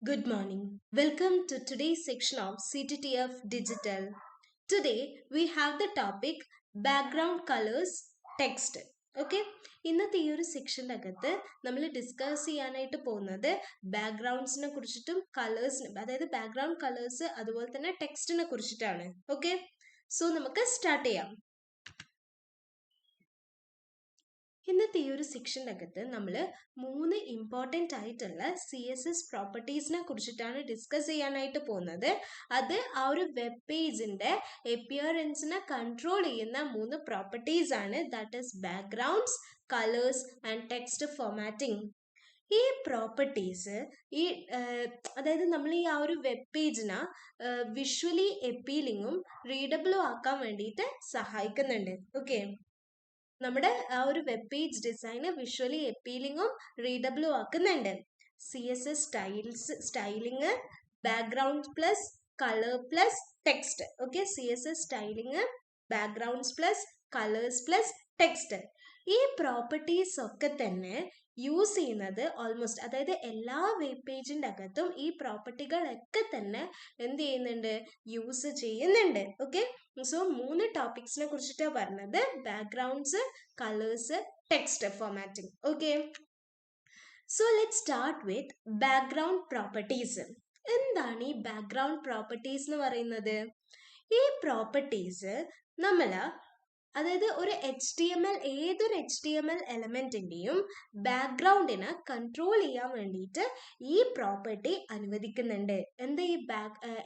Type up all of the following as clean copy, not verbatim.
Good morning. Welcome to today's section of CTTF Digital. Today we have the topic background colors text. Okay ഇന്നത്തെ ഈ ഒരു സെക്ഷൻ്റെ അകത്ത് നമ്മൾ discuss ചെയ്യാനായിട്ട് പോകുന്നത് ബാക്ക്ഗ്രൗണ്ട്സിനെ കുറിച്ചിട്ടും കളേഴ്സിനെ, അതായത് ബാക്ക്ഗ്രൗണ്ട് കളേഴ്സ് അതുപോലെ തന്നെ ടെക്സ്റ്റിനെ കുറിച്ചിട്ടാണ്. ഓക്കെ, സോ നമുക്ക് സ്റ്റാർട്ട് ചെയ്യാം. ഇന്നത്തെ ഈ ഒരു സെക്ഷൻ്റെ അകത്ത് നമ്മൾ 3 ഇമ്പോർട്ടൻ്റ് ആയിട്ടുള്ള CSS പ്രോപ്പർട്ടീസിനെ കുറിച്ചിട്ടാണ് ഡിസ്കസ് ചെയ്യാനായിട്ട് പോകുന്നത്. അത് ആ ഒരു വെബ് പേജിൻ്റെ അപ്പിയറൻസിനെ കൺട്രോൾ ചെയ്യുന്ന 3 പ്രോപ്പർട്ടീസ് ആണ്. That is backgrounds, colours and text formatting. ഈ പ്രോപ്പർട്ടീസ് അതായത് നമ്മൾ ഈ ആ ഒരു വെബ് പേജിനെ വിഷ്വലി അപ്പീലിങ്ങും റീഡബിളും ആക്കാൻ വേണ്ടിയിട്ട് സഹായിക്കുന്നുണ്ട്. ഓക്കെ, നമ്മുടെ ആ ഒരു വെബ് പേജ് ഡിസൈന് വിഷ്വലി അപ്പീലിങ്ങും റീഡബിളും ആക്കുന്നുണ്ട്. CSS styling, background plus colour plus text. Okay, CSS styling, backgrounds plus colours plus text. ഈ പ്രോപ്പർട്ടീസ് ഒക്കെ തന്നെ യൂസ് ചെയ്യുന്നത് ഓൾമോസ്റ്റ്, അതായത് എല്ലാ വെബ് പേജിൻ്റെ അകത്തും ഈ പ്രോപ്പർട്ടികളൊക്കെ തന്നെ എന്ത് ചെയ്യുന്നുണ്ട്, യൂസ് ചെയ്യുന്നുണ്ട്. ഓക്കെ, സോ 3 ടോപ്പിക്സിനെ കുറിച്ചിട്ടാണ് പറഞ്ഞത്: backgrounds, colours, text formatting. Okay, so let start with background properties. എന്താണ് ഈ ബാക്ക്ഗ്രൗണ്ട് പ്രോപ്പർട്ടീസ് എന്ന് പറയുന്നത്? ഈ പ്രോപ്പർട്ടീസ് നമ്മൾ, അതായത് ഒരു ഏതൊരു HTML എലമെന്റിന്റെയും ബാക്ക്ഗ്രൗണ്ടിനെ കൺട്രോൾ ചെയ്യാൻ വേണ്ടിയിട്ട് ഈ പ്രോപ്പർട്ടി അനുവദിക്കുന്നുണ്ട്. എന്താ ഈ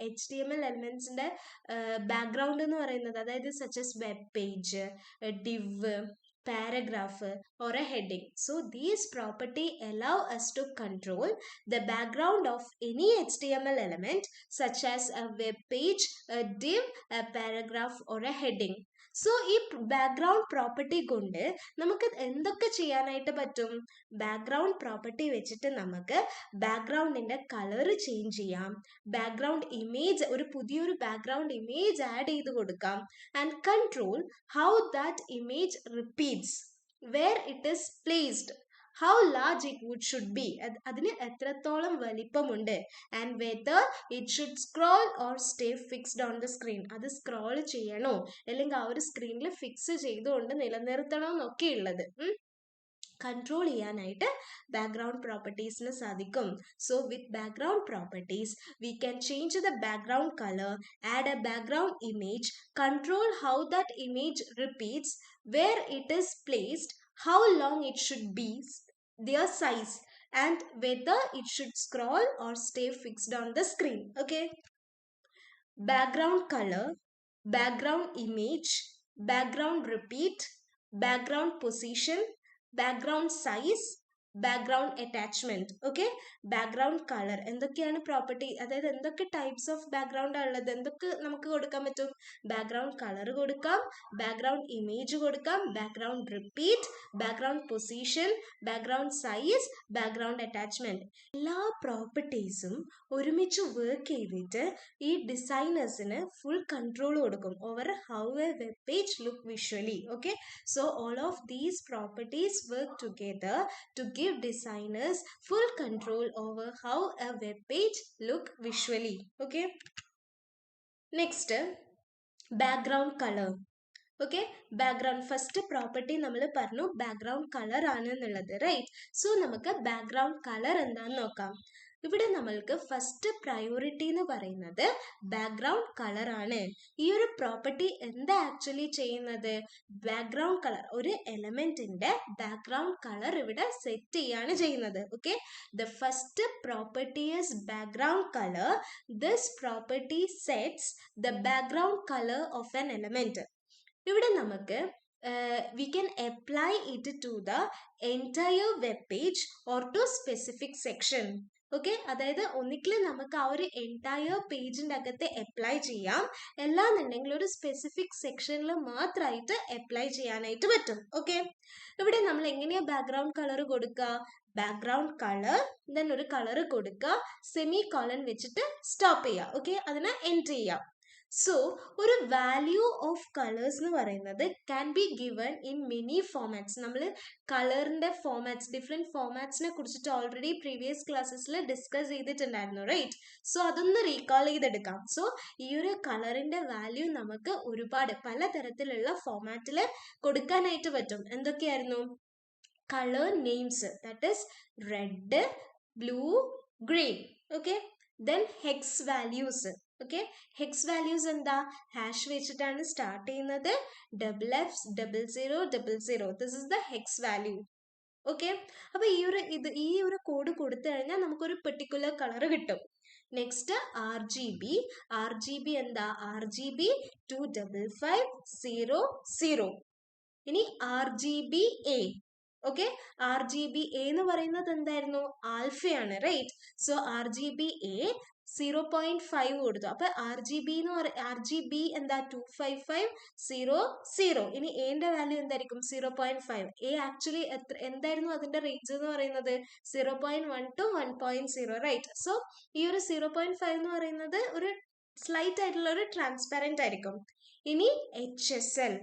HTML എലമെന്റ്സിന്റെ ബാക്ക്ഗ്രൗണ്ട് എന്ന് പറയുന്നത്? അതായത് such as web page, div, paragraph or a heading. So these property allow us to control the background of any HTML element such as a web page, a div, a paragraph or a heading. So ഈ background property കൊണ്ട് നമുക്ക് എന്തൊക്കെ ചെയ്യാനായിട്ട് പറ്റും? Background property വെച്ചിട്ട് നമുക്ക് ബാക്ക്ഗ്രൗണ്ടിൻ്റെ colour change ചെയ്യാം, ബാക്ക്ഗ്രൗണ്ട് ഇമേജ്, ഒരു പുതിയൊരു ബാക്ക്ഗ്രൗണ്ട് ഇമേജ് ആഡ് ചെയ്ത് കൊടുക്കാം, and control how that image repeats, where it is placed, how large it should be, അതിന് എത്രത്തോളം വലിപ്പമുണ്ട്, and whether it should scroll or stay fixed on the screen, അത് scroll ചെയ്യണോ അല്ലെങ്കിൽ ആ ഒരു സ്ക്രീനിൽ ഫിക്സ് ചെയ്തുകൊണ്ട് നിലനിർത്തണോ എന്നൊക്കെ ഉള്ളത് കൺട്രോൾ ചെയ്യാനായിട്ട് ബാക്ക്ഗ്രൗണ്ട് പ്രോപ്പർട്ടീസിന് സാധിക്കും. So with background properties we can change the background colour, add a background image, control how that image repeats, where it is placed, how long it should be, their size, and whether it should scroll or stay fixed on the screen. Okay, background color, background image, background repeat, background position, background size, background attachment. Okay, background colour എന്തൊക്കെയാണ് property, അതായത് എന്തൊക്കെ types of background ഉള്ളത്, എന്തൊക്കെ നമുക്ക് കൊടുക്കാൻ പറ്റും? Background colour കൊടുക്കാം, background image കൊടുക്കാം, background repeat, background position, background size, background attachment. എല്ലാ പ്രോപ്പർട്ടീസും ഒരുമിച്ച് വർക്ക് ചെയ്തിട്ട് ഈ ഡിസൈനേഴ്സിന് ഫുൾ കൺട്രോൾ കൊടുക്കും over how A web page look visually. Okay, so all of these properties work together to give designers full control over how a web page look visually. Okay, next, background color. Okay, background first property നമ്മൾ പറഞ്ഞു background colour ആണ് എന്നുള്ളത്, right? So നമുക്ക് background colour എന്താണെന്ന് നോക്കാം. ഇവിടെ നമ്മൾക്ക് first priority എന്ന് പറയുന്നത് ബാക്ക്ഗ്രൗണ്ട് കളർ ആണ്. ഈ ഒരു പ്രോപ്പർട്ടി എന്താ ആക്ച്വലി ചെയ്യുന്നത്? ബാക്ക്ഗ്രൗണ്ട് കളർ, ഒരു എലമെന്റിന്റെ ബാക്ക്ഗ്രൗണ്ട് കളർ ഇവിടെ സെറ്റ് ചെയ്യാണ് ചെയ്യുന്നത്. Okay, the first property is background colour. This property sets the background colour of an element. ഇവിടെ നമുക്ക് we can apply it to the entire web page or to specific section. Okay, അതായത് ഒന്നിക്കൽ നമുക്ക് ആ ഒരു entire പേജിൻ്റെ അകത്ത് apply ചെയ്യാം, അല്ലാന്നുണ്ടെങ്കിൽ ഒരു സ്പെസിഫിക് സെക്ഷനിൽ മാത്രമായിട്ട് അപ്ലൈ ചെയ്യാനായിട്ട് പറ്റും. ഓക്കെ, ഇവിടെ നമ്മൾ എങ്ങനെയാണ് ബാക്ക്ഗ്രൗണ്ട് കളർ കൊടുക്കുക? ബാക്ക്ഗ്രൗണ്ട് കളർ, ദെൻ ഒരു കളർ കൊടുക്കുക, സെമി കോളൻ വെച്ചിട്ട് സ്റ്റോപ്പ് ചെയ്യുക. ഓക്കെ, അതിനെ എൻറ്റർ ചെയ്യാം. സോ ഒരു വാല്യൂ ഓഫ് കളേഴ്സ് എന്ന് പറയുന്നത് can be given in many formats. നമ്മൾ കളറിന്റെ ഫോമാറ്റ്സ്, ഡിഫറെന്റ് ഫോമാറ്റ്സിനെ കുറിച്ചിട്ട് ഓൾറെഡി പ്രീവിയസ് ക്ലാസ്സസിൽ ഡിസ്കസ് ചെയ്തിട്ടുണ്ടായിരുന്നു, റൈറ്റ്? സോ അതൊന്ന് റീകാൾ ചെയ്തെടുക്കാം. സോ ഈ ഒരു കളറിന്റെ വാല്യൂ നമുക്ക് ഒരുപാട് പലതരത്തിലുള്ള ഫോമാറ്റിൽ കൊടുക്കാനായിട്ട് പറ്റും. എന്തൊക്കെയായിരുന്നു? Colour names, that is red, blue, green. Okay, then HECS values. Okay, HECS values എന്താ? ഹാഷ് വെച്ചിട്ടാണ് സ്റ്റാർട്ട് ചെയ്യുന്നത്. $000000. This is the HECS value. Okay, അപ്പൊ ഈ ഒരു കോഡ് കൊടുത്തു കഴിഞ്ഞാൽ നമുക്കൊരു പെർട്ടിക്കുലർ കളർ കിട്ടും. നെക്സ്റ്റ് RGB എന്താ? RGB 25550. ഇനി RGBA. ഓക്കെ, RGBA എന്ന് പറയുന്നത് എന്തായിരുന്നു? ആൽഫയാണ്, റൈറ്റ്? സോ RGBA 0.5 കൊടുത്തു. അപ്പൊ RGB എന്താ? 25500. ഇനി എന്റെ വാല്യൂ എന്തായിരിക്കും? 0.5. എ ആക്ച്വലി എന്തായിരുന്നു അതിന്റെ റേഞ്ച് എന്ന് പറയുന്നത്? 0.1 to 1.0, റൈറ്റ്? സോ ഈ ഒരു 0.5 എന്ന് പറയുന്നത് ഒരു സ്ലൈറ്റ് ആയിട്ടുള്ള ഒരു ട്രാൻസ്പെറന്റ് ആയിരിക്കും. ഇനി HSL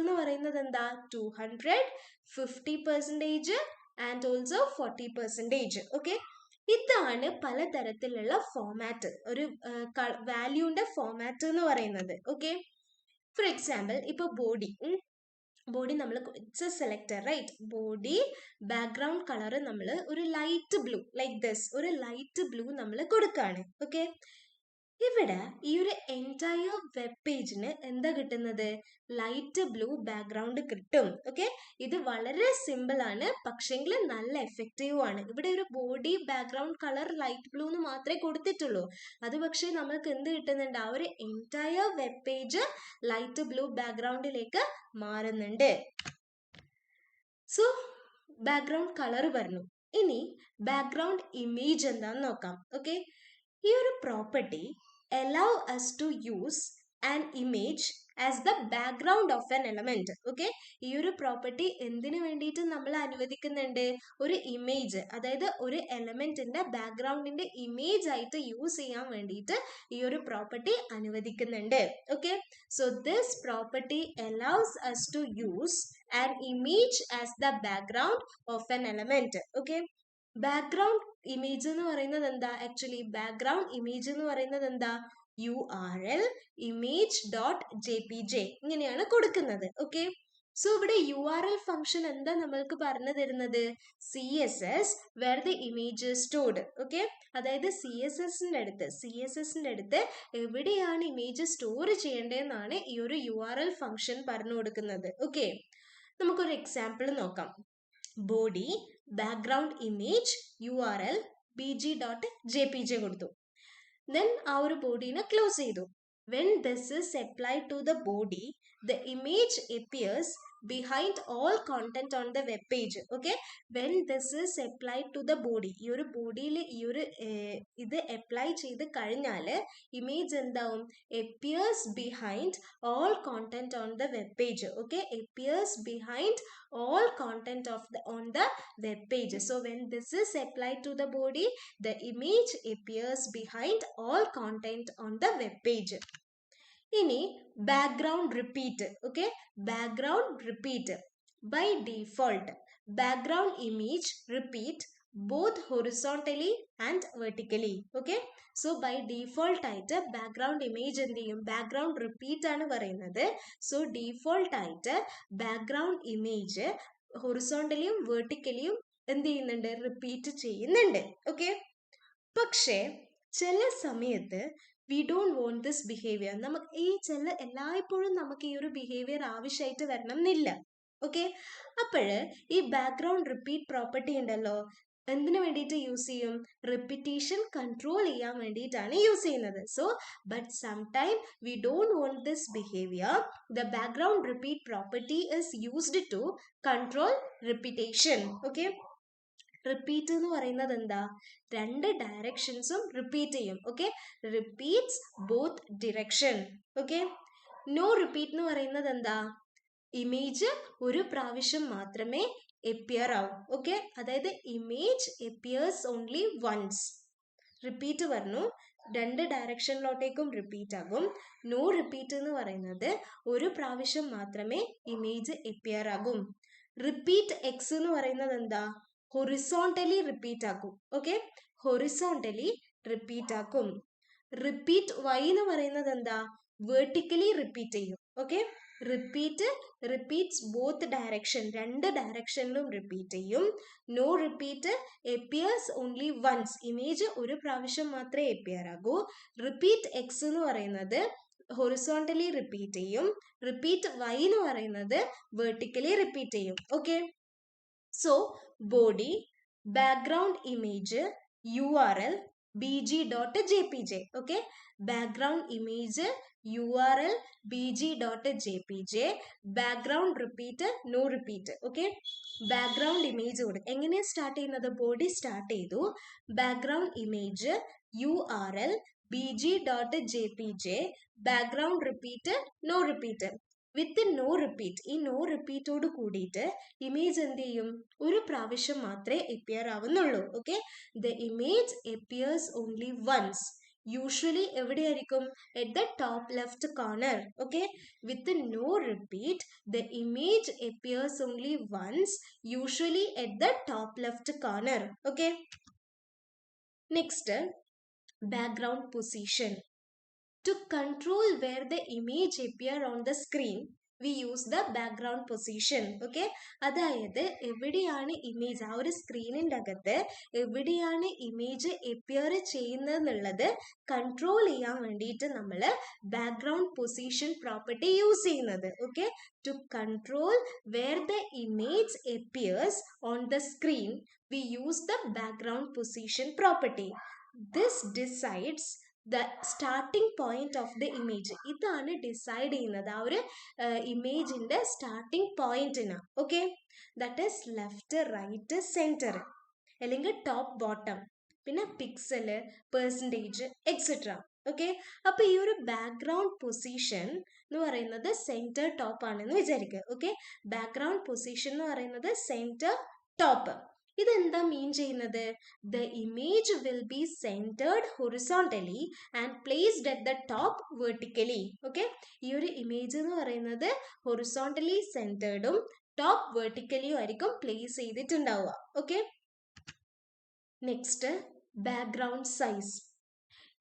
എന്ന് പറയുന്നത് എന്താ? 200, 50% ആൻഡ് ഓൾസോ 40%. ഓക്കെ, ഇതാണ് പലതരത്തിലുള്ള ഫോമാറ്റ്, ഒരു വാല്യൂന്റെ ഫോമാറ്റ് എന്ന് പറയുന്നത്. ഓക്കെ, ഫോർ എക്സാമ്പിൾ ഇപ്പൊ ബോഡി നമ്മൾ it's a selector, right? Body background colour നമ്മൾ ഒരു ലൈറ്റ് ബ്ലൂ, ലൈക്ക് ദിസ്, ഒരു ലൈറ്റ് ബ്ലൂ നമ്മൾ കൊടുക്കാണ്. ഓക്കെ, ഇവിടെ ഈ ഒരു എൻറ്റയർ വെബ് പേജിന് എന്താ കിട്ടുന്നത്? ലൈറ്റ് ബ്ലൂ ബാക്ക്ഗ്രൗണ്ട് കിട്ടും. ഓക്കെ, ഇത് വളരെ സിമ്പിൾ ആണ്, പക്ഷെങ്കിൽ നല്ല എഫക്റ്റീവ് ആണ്. ഇവിടെ ഒരു body background colour light blue എന്ന് മാത്രമേ കൊടുത്തിട്ടുള്ളൂ. അത് പക്ഷേ നമുക്ക് എന്ത് കിട്ടുന്നുണ്ട്? ആ ഒരു entire web page light blue ബാക്ക്ഗ്രൗണ്ടിലേക്ക് മാറുന്നുണ്ട്. സോ ബാക്ക്ഗ്രൗണ്ട് കളർ പറഞ്ഞു. ഇനി ബാക്ക്ഗ്രൗണ്ട് ഇമേജ് എന്താന്ന് നോക്കാം. ഓക്കെ, ഈ ഒരു property allow us to use an image as the background of an element. Okay, ഈ ഒരു പ്രോപ്പർട്ടി എന്തിനു വേണ്ടിയിട്ട് നമ്മൾ അനുവദിക്കുന്നുണ്ട്? ഒരു ഇമേജ്, അതായത് ഒരു എലമെന്റിന്റെ ബാക്ക്ഗ്രൗണ്ടിന്റെ ഇമേജ് ആയിട്ട് യൂസ് ചെയ്യാൻ വേണ്ടിയിട്ട് ഈ ഒരു പ്രോപ്പർട്ടി അനുവദിക്കുന്നുണ്ട്. Okay, so this property allows us to use an image as the background of an element. Okay, background image എന്ന് പറയുന്നത് എന്താ? ആക്ച്വലി ബാക്ക്ഗ്രൗണ്ട് ഇമേജ് എന്ന് പറയുന്നത് എന്താ? URL image.jpg ഇങ്ങനെയാണ് കൊടുക്കുന്നത്. ഓക്കെ, സോ ഇവിടെ URL ഫംഗ്ഷൻ എന്താ നമ്മൾക്ക് പറഞ്ഞു തരുന്നത്? CSS where the image is stored. Okay, അതായത് CSSന്റെ അടുത്ത് എവിടെയാണ് ഇമേജ് സ്റ്റോർ ചെയ്യേണ്ടതെന്നാണ് ഈ ഒരു URL ഫംഗ്ഷൻ പറഞ്ഞു കൊടുക്കുന്നത്. ഓക്കെ, നമുക്കൊരു എക്സാമ്പിൾ നോക്കാം. Body background image URL pg.jpg കൊടുത്തു. ദെൻ ആ ഒരു ബോഡീനെ ക്ലോസ് ചെയ്തു. When this is applied to the body, the image appears behind all content on the web page. Okay, when this is applied to the body, ഈ ഒരു ബോഡിയിൽ ഈ ഒരു ഇത് അപ്ലൈ ചെയ്ത് കഴിഞ്ഞാൽ ഇമേജ് എന്താവും? appears behind all content on the web page. Okay, appears behind all content on the web page. So when this is applied to the body, the image appears behind all content on the web page. ഇനി background repeat. Okay, background repeat by default background image repeat both horizontally and vertically. Okay, so by default ആയിട്ട് background image എന്ത് ചെയ്യും? Background repeat ആണ് പറയുന്നത്. So default ആയിട്ട് background image ഹൊറിസോണ്ടലിയും വെർട്ടിക്കലിയും എന്ത് ചെയ്യുന്നുണ്ട്? റിപ്പീറ്റ് ചെയ്യുന്നുണ്ട്. ഓക്കെ, പക്ഷേ ചില സമയത്ത് we don't want this behaviour. നമുക്ക് എല്ലായ്പ്പോഴും നമുക്ക് ഈ ഒരു ബിഹേവിയർ ആവശ്യമായിട്ട് വരണം എന്നില്ല. ഓക്കെ, അപ്പോഴ് ഈ ബാക്ക്ഗ്രൗണ്ട് റിപ്പീറ്റ് പ്രോപ്പർട്ടി ഉണ്ടല്ലോ, എന്തിനു വേണ്ടിയിട്ട് യൂസ് ചെയ്യും? റിപ്പിറ്റേഷൻ കൺട്രോൾ ചെയ്യാൻ വേണ്ടിയിട്ടാണ് യൂസ് ചെയ്യുന്നത്. So but sometime we don't want this behaviour. The background repeat property is used to control repetition. Okay, repeat എന്ന് പറയുന്നത് എന്താ? രണ്ട് ഡയറക്ഷൻസും റിപ്പീറ്റ് ചെയ്യും. Okay, repeats both direction. Okay, no repeat എന്ന് പറയുന്നത് എന്താ? ഇമേജ് ഒരു പ്രാവശ്യം മാത്രമേ appear ആവും. ഓക്കെ, അതായത് image appears only once. Repeat പറഞ്ഞു, രണ്ട് ഡയറക്ഷനിലോട്ടേക്കും റിപ്പീറ്റ് ആകും. നോ റിപ്പീറ്റ് എന്ന് പറയുന്നത് ഒരു പ്രാവശ്യം മാത്രമേ ഇമേജ് എപ്പിയർ ആകും. റിപ്പീറ്റ് എക്സ് എന്ന് പറയുന്നത് എന്താ? ഹൊറിസോണ്ടലി റിപ്പീറ്റ് ആക്കും. ഓക്കെ, ഹൊറിസോണ്ടലി റിപ്പീറ്റ് ആക്കും. റിപ്പീറ്റ് വൈ എന്ന് പറയുന്നത് എന്താ? വെർട്ടിക്കലി റിപ്പീറ്റ് ചെയ്യും. ഓക്കെ, റിപ്പീറ്റ്സ് ബോത്ത് ഡയറക്ഷൻ, രണ്ട് ഡയറക്ഷനിലും റിപ്പീറ്റ് ചെയ്യും. No repeat appears only once, image ഒരു പ്രാവശ്യം മാത്രമേ എപ്പിയർ ആകൂ. റിപ്പീറ്റ് എക്സ് എന്ന് പറയുന്നത് ഹൊറിസോണ്ടലി റിപ്പീറ്റ് ചെയ്യും. റിപ്പീറ്റ് വൈ എന്ന് പറയുന്നത് വെർട്ടിക്കലി റിപ്പീറ്റ് ചെയ്യും. Okay, so body, background image, URL, bg.jpg. okay, background image, URL, bg.jpg, background repeat, no repeat. okay, background image എങ്ങനെ സ്റ്റാർട്ട് ചെയ്യുന്നത്? ബോഡി സ്റ്റാർട്ട് ചെയ്തു, background image, URL, bg.jpg, background repeat, no repeat. With no repeat, ഈ no റിപ്പീറ്റോട് കൂടിയിട്ട് image എന്ത് ചെയ്യും? ഒരു പ്രാവശ്യം മാത്രമേ എപ്പിയർ ആവുന്നുള്ളൂ. Okay, the image appears only once. Usually എവിടെയായിരിക്കും? at the top left corner. okay, with no repeat the image appears only once, usually at the top left corner. okay, next, background position. To control where the image appear on the screen, we use the background position. okay, അതായത് എവിടെയാണ് image, ആ ഒരു സ്ക്രീനിൻ്റെ അകത്ത് എവിടെയാണ് image appear ചെയ്യുന്നതെന്നുള്ളത് control ചെയ്യാൻ വേണ്ടിയിട്ട് നമ്മൾ background position property use ചെയ്യുന്നത്. Okay, to control where the image appears on the screen, we use the background position property. This decides the starting point of the image. ഇതാണ് decide ചെയ്യുന്നത് ആ ഒരു ഇമേജിന്റെ starting പോയിന്റിന്. Okay, that is left, right, centre, അല്ലെങ്കിൽ top, bottom, പിന്നെ pixel, percentage, etcetera. Okay, അപ്പൊ ഈ ഒരു ബാക്ക്ഗ്രൗണ്ട് പൊസിഷൻ എന്ന് പറയുന്നത് സെന്റർ ടോപ്പ് ആണെന്ന് വിചാരിക്കുക. ഓക്കെ, ബാക്ക്ഗ്രൗണ്ട് പൊസിഷൻ എന്ന് പറയുന്നത് സെന്റർ ടോപ്പ്. ഇതെന്താ മീൻ ചെയ്യുന്നത്? The image will be centred horizontally and placed at the top vertically. Okay, ഈ ഒരു ഇമേജ് എന്ന് പറയുന്നത് ഹൊറിസോണ്ടലി സെന്റേർഡും ടോപ്പ് വെർട്ടിക്കലിയും ആയിരിക്കും പ്ലേസ് ചെയ്തിട്ടുണ്ടാവുക. Okay, next, background size.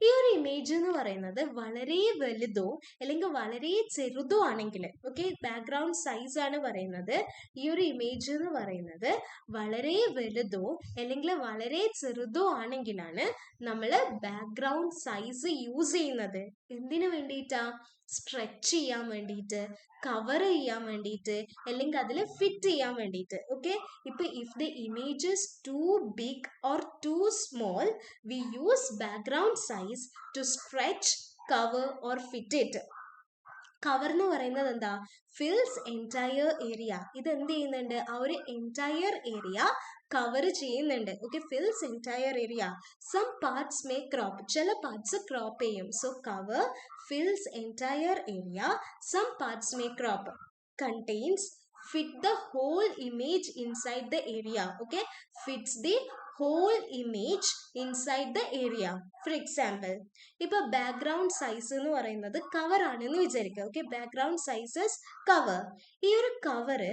ഈ ഒരു ഇമേജ് എന്ന് പറയുന്നത് വളരെ വലുതോ അല്ലെങ്കിൽ വളരെ ചെറുതോ ആണെങ്കിൽ, ഓക്കെ, ബാക്ക്ഗ്രൗണ്ട് സൈസ് ആണ് പറയുന്നത്. ഈ ഒരു ഇമേജ് എന്ന് പറയുന്നത് വളരെ വലുതോ അല്ലെങ്കിൽ വളരെ ചെറുതോ ആണെങ്കിലാണ് നമ്മൾ ബാക്ക്ഗ്രൗണ്ട് സൈസ് യൂസ് ചെയ്യുന്നത്. എന്തിനു വേണ്ടിയിട്ടാ? സ്ട്രെച്ച് ചെയ്യാൻ വേണ്ടിയിട്ട്, കവർ ചെയ്യാൻ വേണ്ടിയിട്ട്, അല്ലെങ്കിൽ അതിൽ ഫിറ്റ് ചെയ്യാൻ വേണ്ടിയിട്ട്. ഓക്കെ, ഇപ്പൊ if the image is too big or too small, we use background size to stretch, cover or fit it. Cover എന്ന് പറയുന്നത് എന്താ? Fills entire area. ഇത് എന്ത് ചെയ്യുന്നുണ്ട്? ആ ഒരു എൻറ്റയർ ഏരിയ കവർ ചെയ്യുന്നുണ്ട്. Okay, fills entire area. Some parts may crop, ചില പാർട്സ് ക്രോപ്പ് ചെയ്യും. So cover fills entire area, some parts may crop. Contains, fit the whole image inside the area. okay, fits the whole image inside the area. for example, ഇപ്പൊ background size എന്ന് പറയുന്നത് cover ആണെന്ന് വിചാരിക്കുക. Okay, background sizes cover. ഈ ഒരു cover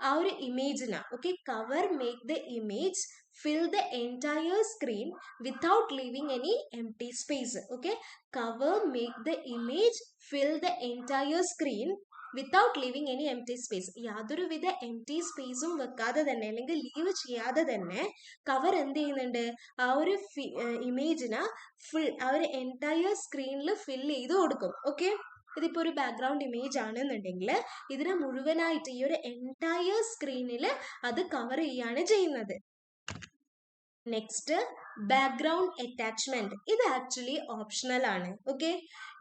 ആ ഒരു ഇമേജിനാ. Okay, cover make the image fill the entire screen without leaving any empty space. okay, cover make the image fill the entire screen without leaving any empty space. യാതൊരുവിധ empty സ്പേസും വെക്കാതെ തന്നെ അല്ലെങ്കിൽ ലീവ് ചെയ്യാതെ തന്നെ കവർ എന്ത് ചെയ്യുന്നുണ്ട്? ആ ഒരു ഇമേജിനെ ഫുൾ, ആ ഒരു എൻറ്റയർ സ്ക്രീനിൽ ഫിൽ ചെയ്ത് കൊടുക്കും. ഓക്കെ, ഇതിപ്പോൾ ഒരു ബാക്ക്ഗ്രൗണ്ട് ഇമേജ് ആണെന്നുണ്ടെങ്കിൽ ഇതിനെ മുഴുവനായിട്ട് ഈ ഒരു എൻറ്റയർ സ്ക്രീനിൽ അത് കവർ ചെയ്യാണ് ചെയ്യുന്നത്. Next, background attachment. ഇത് ആക്ച്വലി ഓപ്ഷണൽ ആണ്. ഓക്കെ,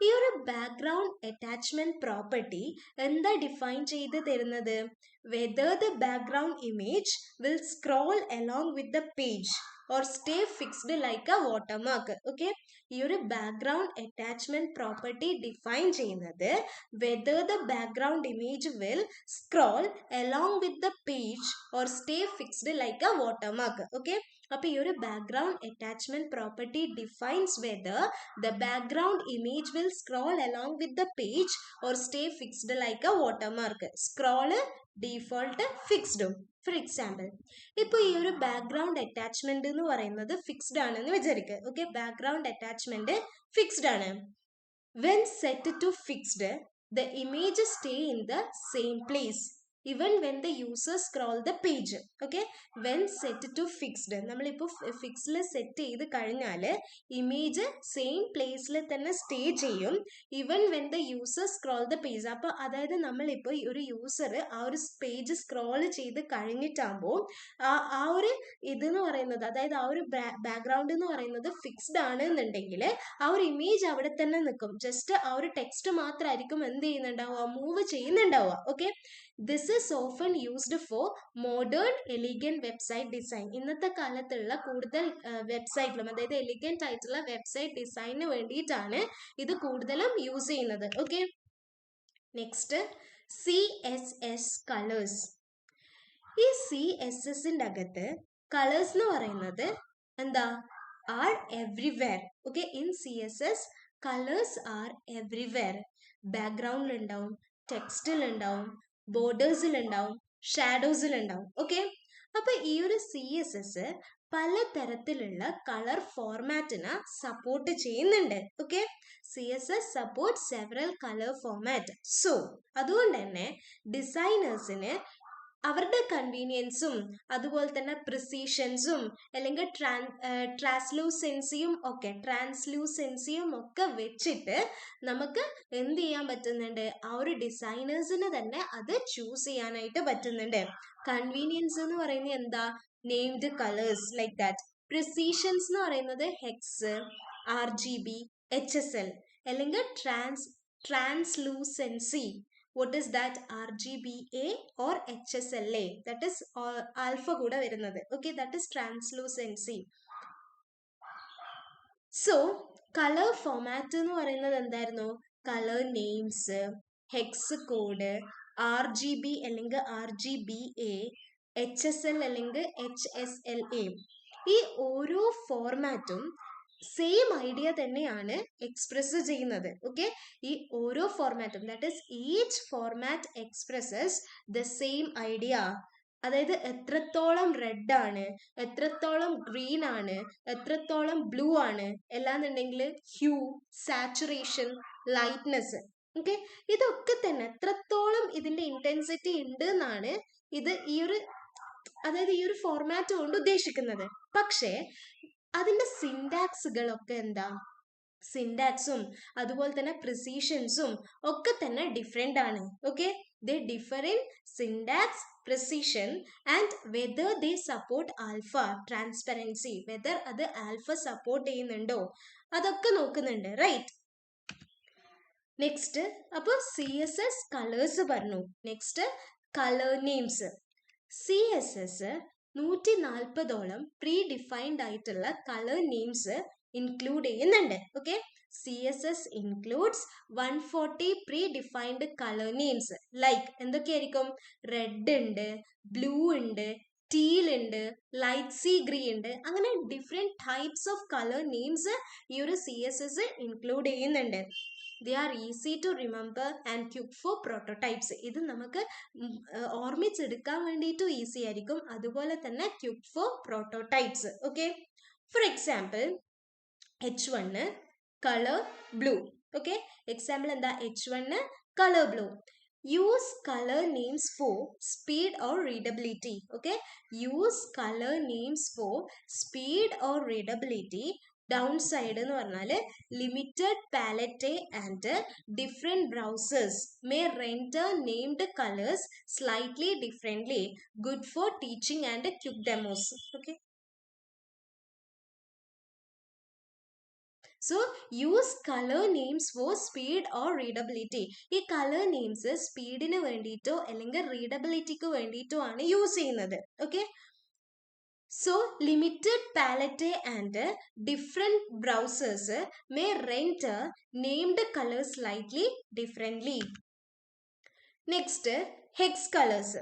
ഈ ഒരു ബാക്ക്ഗ്രൗണ്ട് അറ്റാച്ച്മെന്റ് പ്രോപ്പർട്ടി എന്താ ഡിഫൈൻ ചെയ്ത് തരുന്നത്? Whether the background image will scroll along with the page or stay fixed like a watermark. Okay, ഈ ഒരു ബാക്ക്ഗ്രൗണ്ട് അറ്റാച്ച്മെന്റ് പ്രോപ്പർട്ടി ഡിഫൈൻ ചെയ്യുന്നത് whether the background image will scroll along with the page or stay fixed like a watermark. Okay, അപ്പോൾ ഈ ഒരു background attachment property defines whether the background image will scroll along with the page or stay fixed like a watermark. Scroll default ഫിക്സ്ഡും. For example, ഇപ്പോൾ ഈ ഒരു background attachment എന്ന് പറയുന്നത് fixed ആണെന്ന് വിചാരിക്കുക. ഓക്കെ, ബാക്ക്ഗ്രൗണ്ട് അറ്റാച്ച്മെന്റ് ഫിക്സ്ഡ് ആണ്. When set to fixed, the image stay in the same place even when the user scroll the page. Okay, when set to fixed, നമ്മളിപ്പോൾ ഫിക്സിൽ set ചെയ്ത് കഴിഞ്ഞാൽ image same പ്ലേസിൽ തന്നെ stay ചെയ്യും even when the user scroll the page. അപ്പോൾ അതായത് നമ്മളിപ്പോൾ ഒരു യൂസർ ആ ഒരു പേജ് സ്ക്രോൾ ചെയ്ത് കഴിഞ്ഞിട്ടാകുമ്പോൾ ആ ഒരു ഇതെന്ന് പറയുന്നത്, അതായത് ആ ഒരു ബാക്ക്ഗ്രൗണ്ട് എന്ന് പറയുന്നത് ഫിക്സ്ഡ് ആണ് എന്നുണ്ടെങ്കിൽ ആ ഒരു ഇമേജ് അവിടെ തന്നെ നിൽക്കും. ജസ്റ്റ് ആ ഒരു ടെക്സ്റ്റ് മാത്രമായിരിക്കും എന്ത് ചെയ്യുന്നുണ്ടാവുക, മൂവ് ചെയ്യുന്നുണ്ടാവുക. Okay, this is often used for modern elegant website design. ഇന്നത്തെ കാലത്തുള്ള കൂടുതൽ വെബ്സൈറ്റിലും, അതായത് എലിഗൻറ്റ് ആയിട്ടുള്ള വെബ്സൈറ്റ് ഡിസൈനിന് വേണ്ടിയിട്ടാണ് ഇത് കൂടുതലും യൂസ് ചെയ്യുന്നത്. Okay, next CSS colours. ഈ CSSന്റെ അകത്ത് കളേഴ്സ് എന്ന് പറയുന്നത് എന്താ, are everywhere. Okay, in CSS colours are everywhere. ബാക്ക്ഗ്രൗണ്ടിലുണ്ടാവും, ടെക്സ്റ്റിലുണ്ടാവും, ബോർഡേഴ്സിലുണ്ടാവും, ഷാഡോസിലുണ്ടാവും. ഓക്കെ, അപ്പോൾ ഈ ഒരു CSS പലതരത്തിലുള്ള കളർ ഫോർമാറ്റിനെ സപ്പോർട്ട് ചെയ്യുന്നുണ്ട്. Okay, CSS support several colour format. So അതുകൊണ്ട് തന്നെ ഡിസൈനേഴ്സിന് അവരുടെ കൺവീനിയൻസും അതുപോലെ തന്നെ പ്രിസിഷൻസും അല്ലെങ്കിൽ ട്രാൻസ്ലൂസെൻസിയും ഒക്കെ വെച്ചിട്ട് നമുക്ക് എന്ത് ചെയ്യാൻ പറ്റുന്നുണ്ട്, ആ ഒരു ഡിസൈനേഴ്സിന് തന്നെ അത് ചൂസ് ചെയ്യാനായിട്ട് പറ്റുന്നുണ്ട്. കൺവീനിയൻസ് എന്ന് പറയുന്നത് എന്താ, named colours like that. Precisions എന്ന് പറയുന്നത് ഹെക്സ്, RGB, HSL അല്ലെങ്കിൽ ട്രാൻസ്ലൂസെൻസി. What is that? RGBA or HSLA, that is alpha കൂടെ വരുന്നത്. Okay, that is translucency. So colour format എന്ന് പറയുന്നത് എന്തായിരുന്നു, colour names, hex code, RGB അല്ലെങ്കിൽ RGBA, HSL അല്ലെങ്കിൽ HSLA. ഈ ഓരോ ഫോർമാറ്റും സെയിം ഐഡിയ തന്നെയാണ് എക്സ്പ്രസ് ചെയ്യുന്നത്. ഓക്കെ, ഈ ഓരോ ഫോർമാറ്റും, that is each format expresses the same idea. അതായത് എത്രത്തോളം റെഡ് ആണ്, എത്രത്തോളം ഗ്രീൻ ആണ്, എത്രത്തോളം ബ്ലൂ ആണ്, എല്ലാന്നുണ്ടെങ്കിൽ ഹ്യൂ, സാച്ചുറേഷൻ, ലൈറ്റ്നെസ്. ഓക്കെ, ഇതൊക്കെ തന്നെ എത്രത്തോളം ഇതിന്റെ ഇന്റൻസിറ്റി ഉണ്ട് എന്നാണ് ഇത് ഈ ഒരു ഫോർമാറ്റ് കൊണ്ട് ഉദ്ദേശിക്കുന്നത്. പക്ഷേ അതിന്റെ സിൻടാക്സുകളൊക്കെ എന്താ, സിൻടാക്സും അതുപോലെ തന്നെ പ്രിസിഷൻസും ഒക്കെ തന്നെ ഡിഫറെൻ്റ് ആണ്. Okay, they differ in syntax, precision and whether they support alpha, transparency, whether അത് ആൽഫ സപ്പോർട്ട് ചെയ്യുന്നുണ്ടോ അതൊക്കെ നോക്കുന്നുണ്ട്. റൈറ്റ്, നെക്സ്റ്റ് അപ്പോൾ CSS കളേഴ്സ് പറഞ്ഞു. Next colour names. CSS 140ഓളം പ്രീ ഡിഫൈൻഡ് ആയിട്ടുള്ള കളർ നെയിംസ് ഇൻക്ലൂഡ് ചെയ്യുന്നുണ്ട്. Okay, CSS includes 140 predefined colour names. Like എന്തൊക്കെയായിരിക്കും, റെഡ് ഉണ്ട്, ബ്ലൂ ഉണ്ട്, ടീൽ ഉണ്ട്, ലൈറ്റ് സീ ഗ്രീൻ ഉണ്ട്. അങ്ങനെ different types of colour names ഈ ഒരു CSS ഇൻക്ലൂഡ് ചെയ്യുന്നുണ്ട്. They are easy to remember and quick for prototypes. ഇത് നമുക്ക് ഓർമ്മിച്ചെടുക്കാൻ വേണ്ടിയിട്ട് ഈസി ആയിരിക്കും, അതുപോലെ തന്നെ quick for prototypes. Okay, for example H1 colour blue. Okay, example എന്താ, H1 colour blue. Use colour names for speed or readability. Okay, use colour names for speed or readability. Downside എന്ന് പറഞ്ഞാൽ limited palette and different browsers may render named colours slightly differently. Good for teaching and quick demos. Okay, so use colour names for speed or readability. ഈ colour names സ്പീഡിന് വേണ്ടിയിട്ടോ അല്ലെങ്കിൽ റീഡബിലിറ്റിക്ക് വേണ്ടിയിട്ടോ ആണ് use ചെയ്യുന്നത്. Okay, so limited palette and different browsers may render named colors slightly differently. Next, hex colors.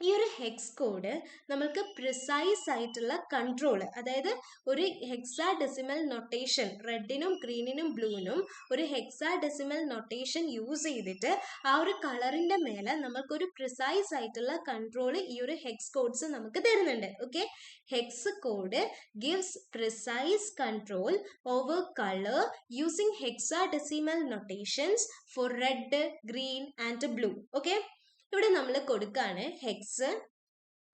ഈ ഒരു HECS code നമ്മൾക്ക് precise ആയിട്ടുള്ള കൺട്രോൾ, അതായത് ഒരു ഹെക്സാഡെസിമൽ നൊട്ടേഷൻ, റെഡിനും ഗ്രീനിനും ബ്ലൂവിനും ഒരു ഹെക്സാഡെസിമൽ നൊട്ടേഷൻ യൂസ് ചെയ്തിട്ട് ആ ഒരു കളറിന്റെ മേലെ നമുക്കൊരു പ്രിസൈസ് ആയിട്ടുള്ള കൺട്രോൾ ഈ ഒരു ഹെക്സ് കോഡ്സ് നമുക്ക് തരുന്നുണ്ട്. Okay, hex code gives precise control over colour using hexadecimal notations for red, green and blue. Okay, ഇവിടെ നമ്മൾ കൊടുക്കാണ് hex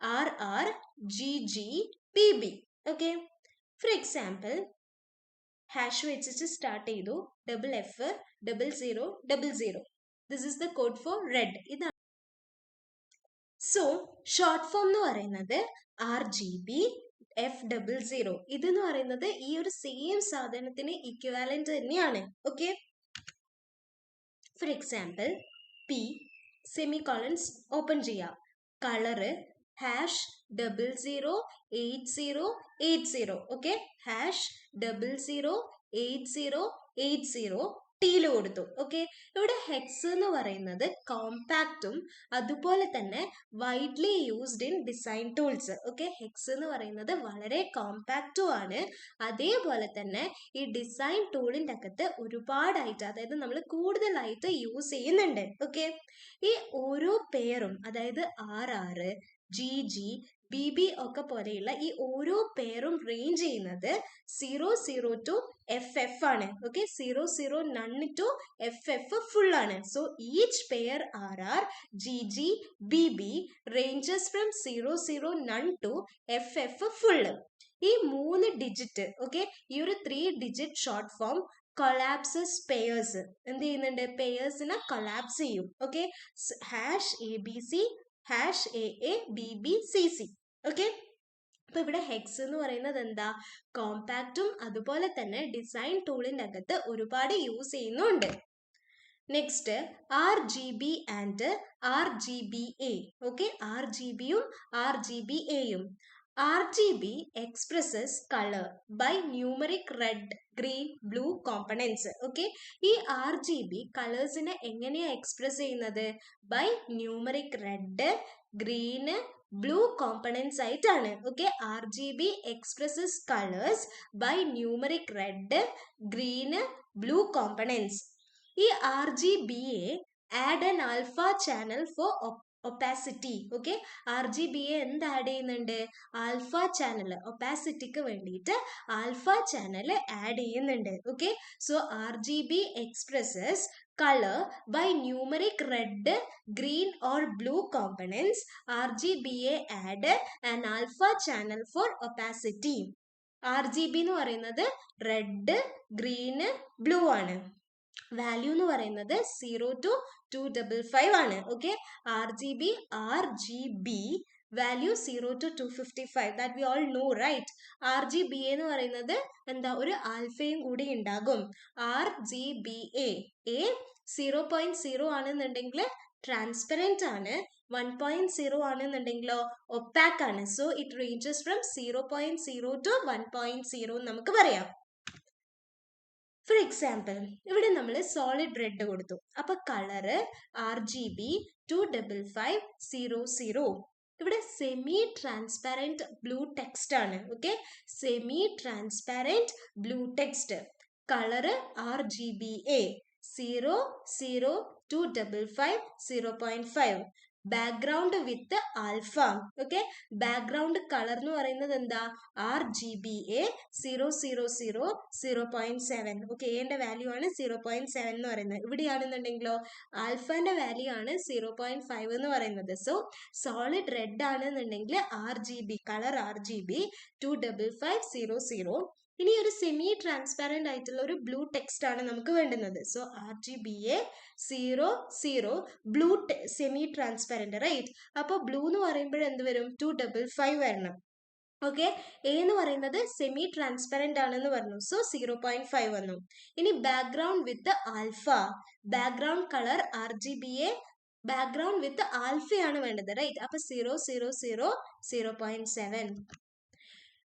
RR GG PB. Okay, for example hash വെച്ചിട്ട് സ്റ്റാർട്ട് ചെയ്തു, FF0000. This is the code for red. ഇതാണ്. So short form എന്ന് പറയുന്നത് RGB F00. ഇതെന്ന് പറയുന്നത് ഈ ഒരു സെയിം സാധനത്തിന് ഇക്വാലന്റ് തന്നെയാണ്. Okay, for example P semicolons open ചെയ്യാം, കളറ് #008080. ഓക്കെ, #008080 ടീല് കൊടുത്തു. ഓക്കെ, ഇവിടെ ഹെക്സ് എന്ന് പറയുന്നത് കോമ്പാക്റ്റും അതുപോലെ തന്നെ widely used in design tools. Okay, hex എന്ന് പറയുന്നത് വളരെ കോമ്പാക്റ്റും ആണ്, അതേപോലെ തന്നെ ഈ ഡിസൈൻ ടൂളിൻ്റെ അകത്ത് ഒരുപാടായിട്ട്, അതായത് നമ്മൾ കൂടുതലായിട്ട് യൂസ് ചെയ്യുന്നുണ്ട്. ഓക്കെ, ഈ ഓരോ പേരും, അതായത് RR GG BB ഒക്കെ പോലെയുള്ള ഈ ഓരോ പേരും റേഞ്ച് ചെയ്യുന്നത് 00 to FF ആണ്. Okay, 00 none to FF full ആണ്. So each pair RR GG BB ranges from 00 none to FF full. ഈ 3 ഡിജിറ്റ്, ഓക്കെ, ഈ ഒരു 3 digit short form collapses pairs എന്ത് ചെയ്യുന്നുണ്ട്, പെയേഴ്സിനെ കൊളാപ്സ് ചെയ്യും. Okay, #ABC #AA BBCC. Okay, അപ്പൊ ഇവിടെ ഹെക്സ് എന്ന് പറയുന്നത് എന്താ, കോമ്പാക്റ്റും അതുപോലെ തന്നെ ഡിസൈൻ ടൂളിൻ്റെ അകത്ത് ഒരുപാട് യൂസ് ചെയ്യുന്നുണ്ട്. Next RGB and RGBA. Okay, RGBയും RGBAയും. RGB expresses color by numeric red, green, blue components. Okay, ഈ RGB കളേഴ്സിനെ എങ്ങനെയാ എക്സ്പ്രസ് ചെയ്യുന്നത്, by numeric red, green, blue components ആയിട്ടാണ്. Okay, RGB expresses colors by numeric red, green, blue components. ഈ RGBA add an alpha channel for opacity. Okay, RGBA എന്ത് add ചെയ്യുന്നുണ്ട്, alpha channel, ഒപ്പാസിറ്റിക്ക് വേണ്ടിയിട്ട് alpha channel add ചെയ്യുന്നുണ്ട്. Okay, so RGB expresses color by numeric red, green or blue components. RGBA add an alpha channel for opacity. RGB എന്ന് പറയുന്നത് red, green, blue ആണ്. Value എന്ന് പറയുന്നത് 0 to 255 ആണ്. Okay, RGB value 0 to 255, that we all know, right. RGBA എന്ന് പറയുന്നത് എന്താ, ഒരു ആൽഫയും കൂടി ഉണ്ടാകും. RGBA 0.0 ആണെന്നുണ്ടെങ്കിൽ ട്രാൻസ്പെറൻറ്റ് ആണ്, 1.0 ആണെന്നുണ്ടെങ്കിലോ ഒപ്പാക്ക് ആണ്. So it ranges from 0.0 to 1.0 നമുക്ക് പറയാം. ഫോർ എക്സാമ്പിൾ ഇവിടെ നമ്മൾ സോളിഡ് റെഡ് കൊടുത്തു, അപ്പൊ കളറ് RGB 25500. ഇവിടെ സെമി ട്രാൻസ്പാരന്റ് ബ്ലൂ ടെക്സ്റ്റ് ആണ്. Okay, semi transparent blue text, colour RGBA 00255 background with alpha. Okay, background colour എന്ന് പറയുന്നത് എന്താ, RGBA 000 ഓക്കെ, എന്റെ വാല്യൂ ആണ് 0.7 എന്ന് പറയുന്നത്. ഇവിടെയാണെന്നുണ്ടെങ്കിലോ ആൽഫന്റെ വാല്യൂ ആണ് 0.5 എന്ന് പറയുന്നത്. സോ സോളിഡ് റെഡ് ആണെന്നുണ്ടെങ്കിൽ RGB കളർ RGB 25500. ഇനി ഒരു സെമി ട്രാൻസ്പാരന്റ് ആയിട്ടുള്ള ഒരു ബ്ലൂ ടെക്സ്റ്റ് ആണ് നമുക്ക് വേണ്ടുന്നത്. So RGBA 00 blue semi transparent, right. അപ്പോൾ ബ്ലൂ എന്ന് പറയുമ്പോൾ എന്ത് വരും, 255 വരണം. ഓക്കെ, എ എന്ന് പറയുന്നത് സെമി ട്രാൻസ്പെറന്റ് ആണെന്ന് പറഞ്ഞു, സോ 0.5 വന്നു. ഇനി background with alpha, background colour RGBA background with ആൽഫയാണ് വേണ്ടത്, റൈറ്റ്. അപ്പൊ 0.7.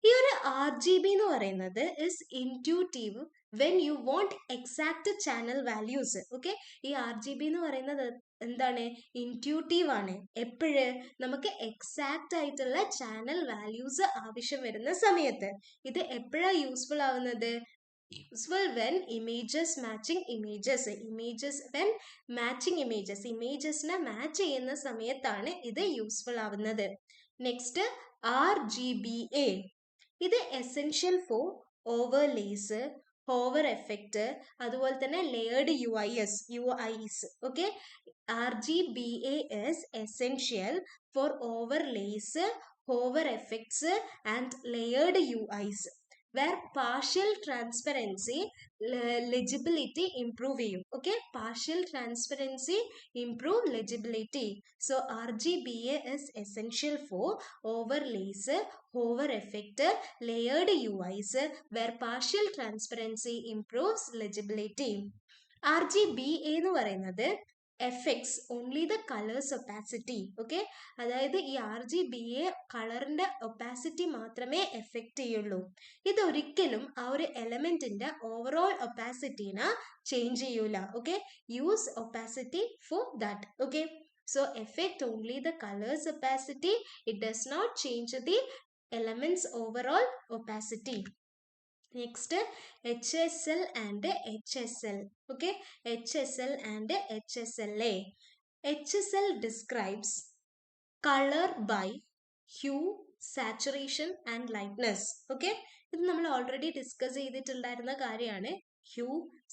ഈ ഒരു RGB എന്ന് പറയുന്നത് is intuitive when you want exact channel values. Okay, ഈ ആർ ജി ബി എന്ന് പറയുന്നത് എന്താണ്, ഇൻറ്റ്യൂട്ടീവ് ആണ്. എപ്പോഴ് നമുക്ക് എക്സാക്റ്റ് ആയിട്ടുള്ള ചാനൽ വാല്യൂസ് ആവശ്യം വരുന്ന സമയത്ത്. ഇത് എപ്പോഴാ യൂസ്ഫുൾ ആവുന്നത്? useful when images matching images, when matching images നെ മാച്ച് ചെയ്യുന്ന സമയത്താണ് ഇത് യൂസ്ഫുൾ ആവുന്നത്. നെക്സ്റ്റ് RGBA, ഇത് essential for overlays, hover effect, അതുപോലെ തന്നെ layered UIs. Okay, RGBA is essential for overlays, hover effects and layered UIs, where partial transparency, legibility improve ചെയ്യും. Okay, partial transparency improve legibility. So RGBA is essential for overlays, hover effect, layered UIs, where partial transparency improves legibility. RGBA എന്ന് പറയുന്നത് affects only the color's opacity. Okay, അതായത് ഈ RGBA കളറിന്റെ opacity മാത്രമേ effect ചെയ്യുള്ളൂ. ഇതൊരിക്കലും ആ ഒരു എലമെന്റിന്റെ ഓവറോൾ ഒപ്പാസിറ്റിനെ ചേഞ്ച് ചെയ്യൂല. Okay, use opacity for that. Okay, so affect only the color's opacity, it does not change the element's overall opacity. Next, HSL and HSL. Okay, HSL and HSLA. HSL describes color by hue, saturation and lightness. Okay, ഇത് നമ്മൾ already discuss ചെയ്തിട്ടുണ്ടായിരുന്ന കാര്യമാണ്, Hugh,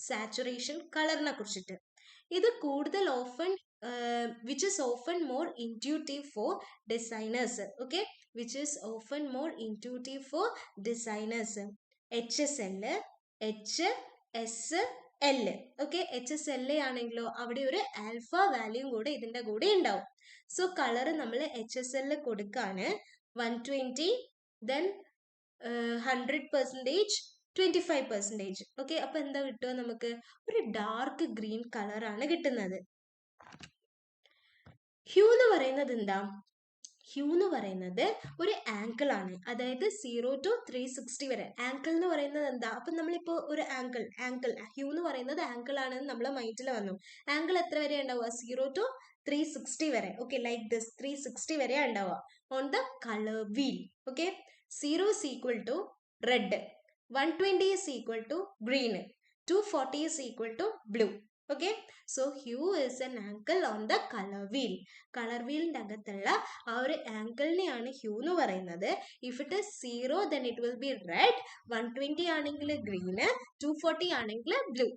saturation, കളറിനെ കുറിച്ചിട്ട്. ഇത് കൂടുതൽ often which is often more intuitive for designers. Okay, which is often more intuitive for designers. HSL, HSL. Okay, HSLA ആണെങ്കിലോ അവിടെ ഒരു alpha value കൂടെ ഇതിന്റെ കൂടെ ഉണ്ടാവും. സോ കളർ നമ്മൾ HSL കൊടുക്കാണ് 120, then 100%, 25%. ഓക്കെ, അപ്പൊ എന്താ കിട്ടുക നമുക്ക്? ഒരു ഡാർക്ക് ഗ്രീൻ കളറാണ് കിട്ടുന്നത്. ഹ്യൂ എന്ന് പറയുന്നത് എന്താ? ഹ്യൂ എന്ന് പറയുന്നത് ഒരു ആംഗിൾ ആണ്, അതായത് 0 to 360 വരെ. ആംഗിൾ എന്ന് പറയുന്നത് എന്താ? അപ്പൊ നമ്മളിപ്പോ ഒരു ആംഗിൾ ഹ്യൂ എന്ന് പറയുന്നത് ആംഗിൾ ആണെന്ന് നമ്മളെ മൈൻഡിൽ വന്നു. ആംഗിൾ എത്ര വരെ ഉണ്ടാവുക? 0 to 360 വരെ. ഓക്കെ, ലൈക്ക് ദിസ് 360 വരെ ഉണ്ടാവുക on the colour wheel. Okay, 0 is equal to red, 120 is equal to green, 240 is equal to blue. Okay, so hue is an angle on the color wheel. Color wheel അകത്തുള്ള ആ ഒരു ആംഗിളിനെയാണ് Hugh എന്ന് പറയുന്നത്. If it is 0 then it will be red, 120 ആണെങ്കിൽ green, 240 ആണെങ്കിൽ blue.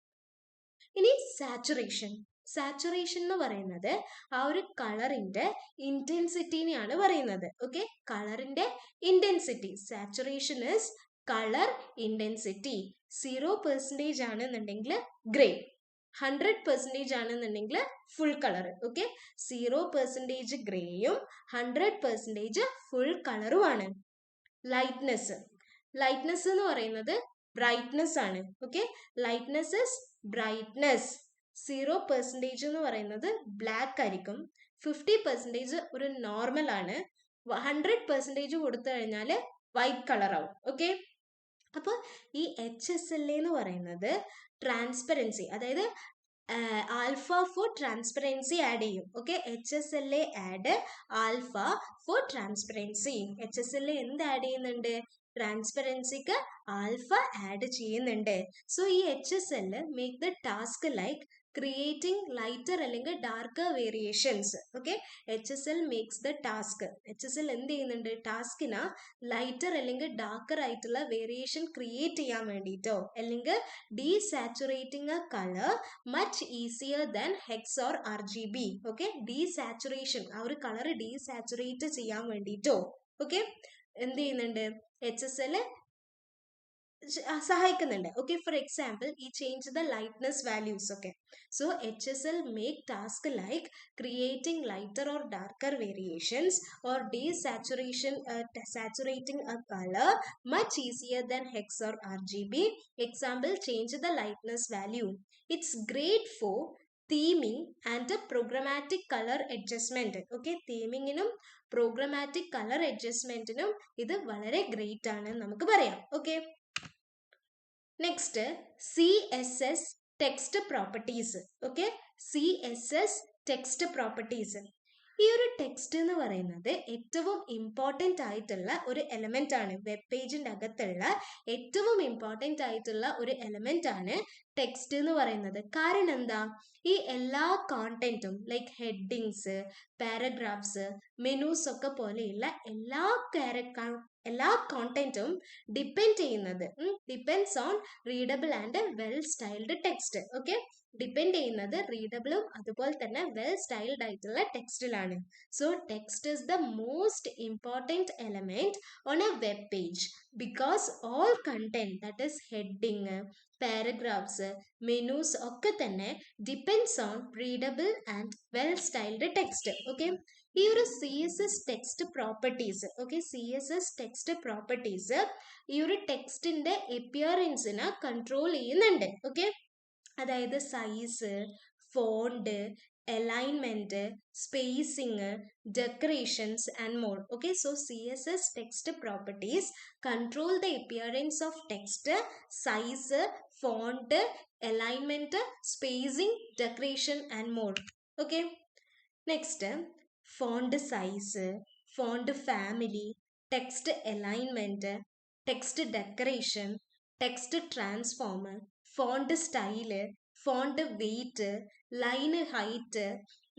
ഇനി saturation. Saturation എന്ന് പറയുന്നത് ആ ഒരു കളറിന്റെ ഇന്റൻസിറ്റിനെയാണ് പറയുന്നത്. ഓക്കെ, കളറിന്റെ intensity. Saturation is colour intensity. 0% ആണെന്നുണ്ടെങ്കിൽ ഗ്രേ, 100% ആണെന്നുണ്ടെങ്കിൽ ഫുൾ കളർ. ഓക്കെ, 0% ഗ്രേയും 100% ഫുൾ കളറുമാണ്. ലൈറ്റ്നെസ്. ലൈറ്റ്നെസ് എന്ന് പറയുന്നത് ബ്രൈറ്റ്നെസ് ആണ്. Okay, lightness is brightness. 0% എന്ന് പറയുന്നത് ബ്ലാക്ക് ആയിരിക്കും, 50% ഒരു നോർമൽ ആണ്, 100% കൊടുത്തു കഴിഞ്ഞാൽ വൈറ്റ് കളർ ആവും. ഓക്കെ, അപ്പോൾ ഈ HSLA എന്ന് പറയുന്നത് ട്രാൻസ്പെറൻസി, അതായത് ആൽഫ ഫോർ ട്രാൻസ്പെറൻസി ആഡ് ചെയ്യും. Okay, HSLA add alpha for transparency. HSLA എന്ത് ആഡ് ചെയ്യുന്നുണ്ട്? ട്രാൻസ്പെറൻസിക്ക് ആൽഫ ആഡ് ചെയ്യുന്നുണ്ട്. സോ ഈ HSL make the task like creating lighter അല്ലെങ്കിൽ darker variations. Okay, HSL makes the task. HSL എന്ത് ചെയ്യുന്നുണ്ട്? ടാസ്കിന് ലൈറ്റർ അല്ലെങ്കിൽ ഡാർക്കർ ആയിട്ടുള്ള വേരിയേഷൻ ക്രിയേറ്റ് ചെയ്യാൻ വേണ്ടിയിട്ടോ അല്ലെങ്കിൽ desaturating a colour much easier than hex or RGB. Okay, desaturation, ആ ഒരു കളർ ഡീസാച്ചുറേറ്റ് ചെയ്യാൻ വേണ്ടിയിട്ടോ ഓക്കെ എന്ത് ചെയ്യുന്നുണ്ട്? HSL സഹായിക്കുന്നുണ്ട്. ഓക്കെ, ഫോർ എക്സാമ്പിൾ ഈ change the lightness values. Okay, so HSL make task like creating lighter or darker variations or saturating a colour much easier than hex or RGB. Example, change the lightness value. It's great for theming and programmatic colour adjustment. Okay, തീമിങ്ങിനും programmatic colour അഡ്ജസ്റ്റ്മെന്റിനും ഇത് വളരെ great ആണ് നമുക്ക് പറയാം. Okay, next CSS text properties. Okay, CSS text properties. ഈ ഒരു text എന്ന് പറയുന്നത് ഏറ്റവും ഇമ്പോർട്ടൻ്റ് ആയിട്ടുള്ള ഒരു എലമെന്റ് ആണ്. വെബ് പേജിന്റെ അകത്തുള്ള ഏറ്റവും ഇമ്പോർട്ടൻ്റ് ആയിട്ടുള്ള ഒരു എലമെന്റ് ആണ് ടെക്സ്റ്റ് എന്ന് പറയുന്നത്. കാരണം എന്താ, ഈ എല്ലാ കോണ്ടന്റും ലൈക്ക് ഹെഡിങ്സ്, പാരഗ്രാഫ്സ്, മെനൂസ് ഒക്കെ പോലെയുള്ള എല്ലാ കോണ്ടന്റും depends on readable and well styled text. Okay, depend ചെയ്യുന്നത് റീഡബിളും അതുപോലെ തന്നെ വെൽ സ്റ്റൈൽഡ് ആയിട്ടുള്ള ടെക്സ്റ്റിലാണ്. So text is the most important element on a web page because all content that is heading, paragraphs, menus ഒക്കെ തന്നെ depends on readable and well styled text. Okay, ഈ ഒരു CSS text properties, okay, CSS text properties ഈ ഒരു ടെക്സ്റ്റിന്റെ അപ്പിയറൻസിനെ control ചെയ്യുന്നുണ്ട്. Okay, അതായത് size, font, alignment, spacing, decorations and more. Okay, so CSS text properties control the appearance of text, size, font, alignment, spacing, decoration and more. Okay, next font size, font family, text alignment, text decoration, text transform, font style, font weight, line height,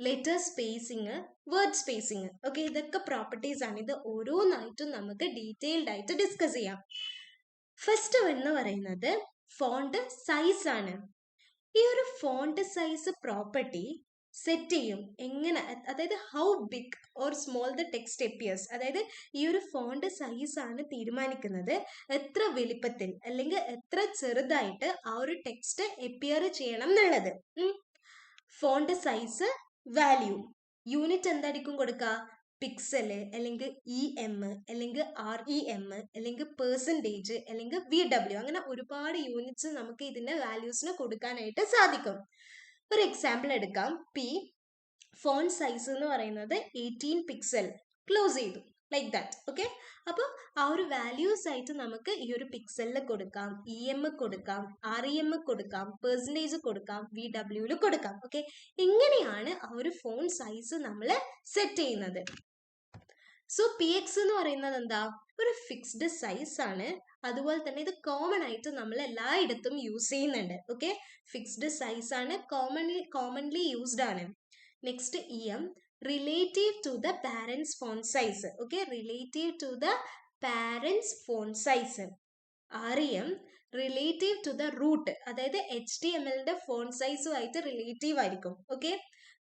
letter spacing, word spacing. Okay, ഇതൊക്കെ properties ആണ്. ഇത് ഓരോന്നായിട്ടും നമുക്ക് detailed ആയിട്ട് discuss ചെയ്യാം. First എന്ന് പറയുന്നത് font size ആണ്. ഈ ഒരു ഫോണ്ട് സൈസ് പ്രോപ്പർട്ടി സെറ്റ് ചെയ്യും എങ്ങനെ, അതായത് how big or small the text appears. അതായത് ഈ ഒരു ഫോണ്ട് സൈസ് ആണ് തീരുമാനിക്കുന്നത് എത്ര വലിപ്പത്തിൽ അല്ലെങ്കിൽ എത്ര ചെറുതായിട്ട് ആ ഒരു ടെക്സ്റ്റ് അപ്പിയർ ചെയ്യണം എന്നുള്ളത്. ഫോണ്ട് സൈസ് വാല്യൂ യൂണിറ്റ് എന്തായിരിക്കും കൊടുക്കുക, പിക്സൽ അല്ലെങ്കിൽ EM അല്ലെങ്കിൽ REM അല്ലെങ്കിൽ പെർസെൻറ്റേജ് അല്ലെങ്കിൽ VW, അങ്ങനെ ഒരുപാട് യൂണിറ്റ്സ് നമുക്ക് ഇതിന്റെ വാല്യൂസിന് കൊടുക്കാനായിട്ട് സാധിക്കും. ഒരു എക്സാമ്പിൾ എടുക്കാം. ഫോണ്ട് സൈസ് എന്ന് പറയുന്നത് 18 പിക്സൽ ക്ലോസ് ചെയ്തു, ലൈക്ക് ദാറ്റ്. ഓക്കെ, അപ്പോൾ ആ ഒരു വാല്യൂസ് ആയിട്ട് നമുക്ക് ഈ ഒരു പിക്സലിൽ കൊടുക്കാം, EM കൊടുക്കാം, REM കൊടുക്കാം, പെർസെൻറ്റേജ് കൊടുക്കാം, VW കൊടുക്കാം. ഓക്കെ, ഇങ്ങനെയാണ് ആ ഒരു ഫോണ്ട് സൈസ് നമ്മൾ സെറ്റ് ചെയ്യുന്നത്. സോ PX എന്ന് പറയുന്നത് എന്താ, ഒരു ഫിക്സ്ഡ് സൈസ് ആണ്. അതുപോലെ തന്നെ ഇത് കോമൺ ആയിട്ട് നമ്മൾ എല്ലായിടത്തും യൂസ് ചെയ്യുന്നുണ്ട്. ഓക്കെ, ഫിക്സ്ഡ് സൈസ് ആണ്, കോമൺലി യൂസ്ഡ് ആണ്. Next EM relative to the parents font size. Okay, relative to the parents font size. REM relative to the root, അതായത് HTML ഫോണ്ട് സൈസുമായിട്ട് റിലേറ്റീവ് ആയിരിക്കും. Okay,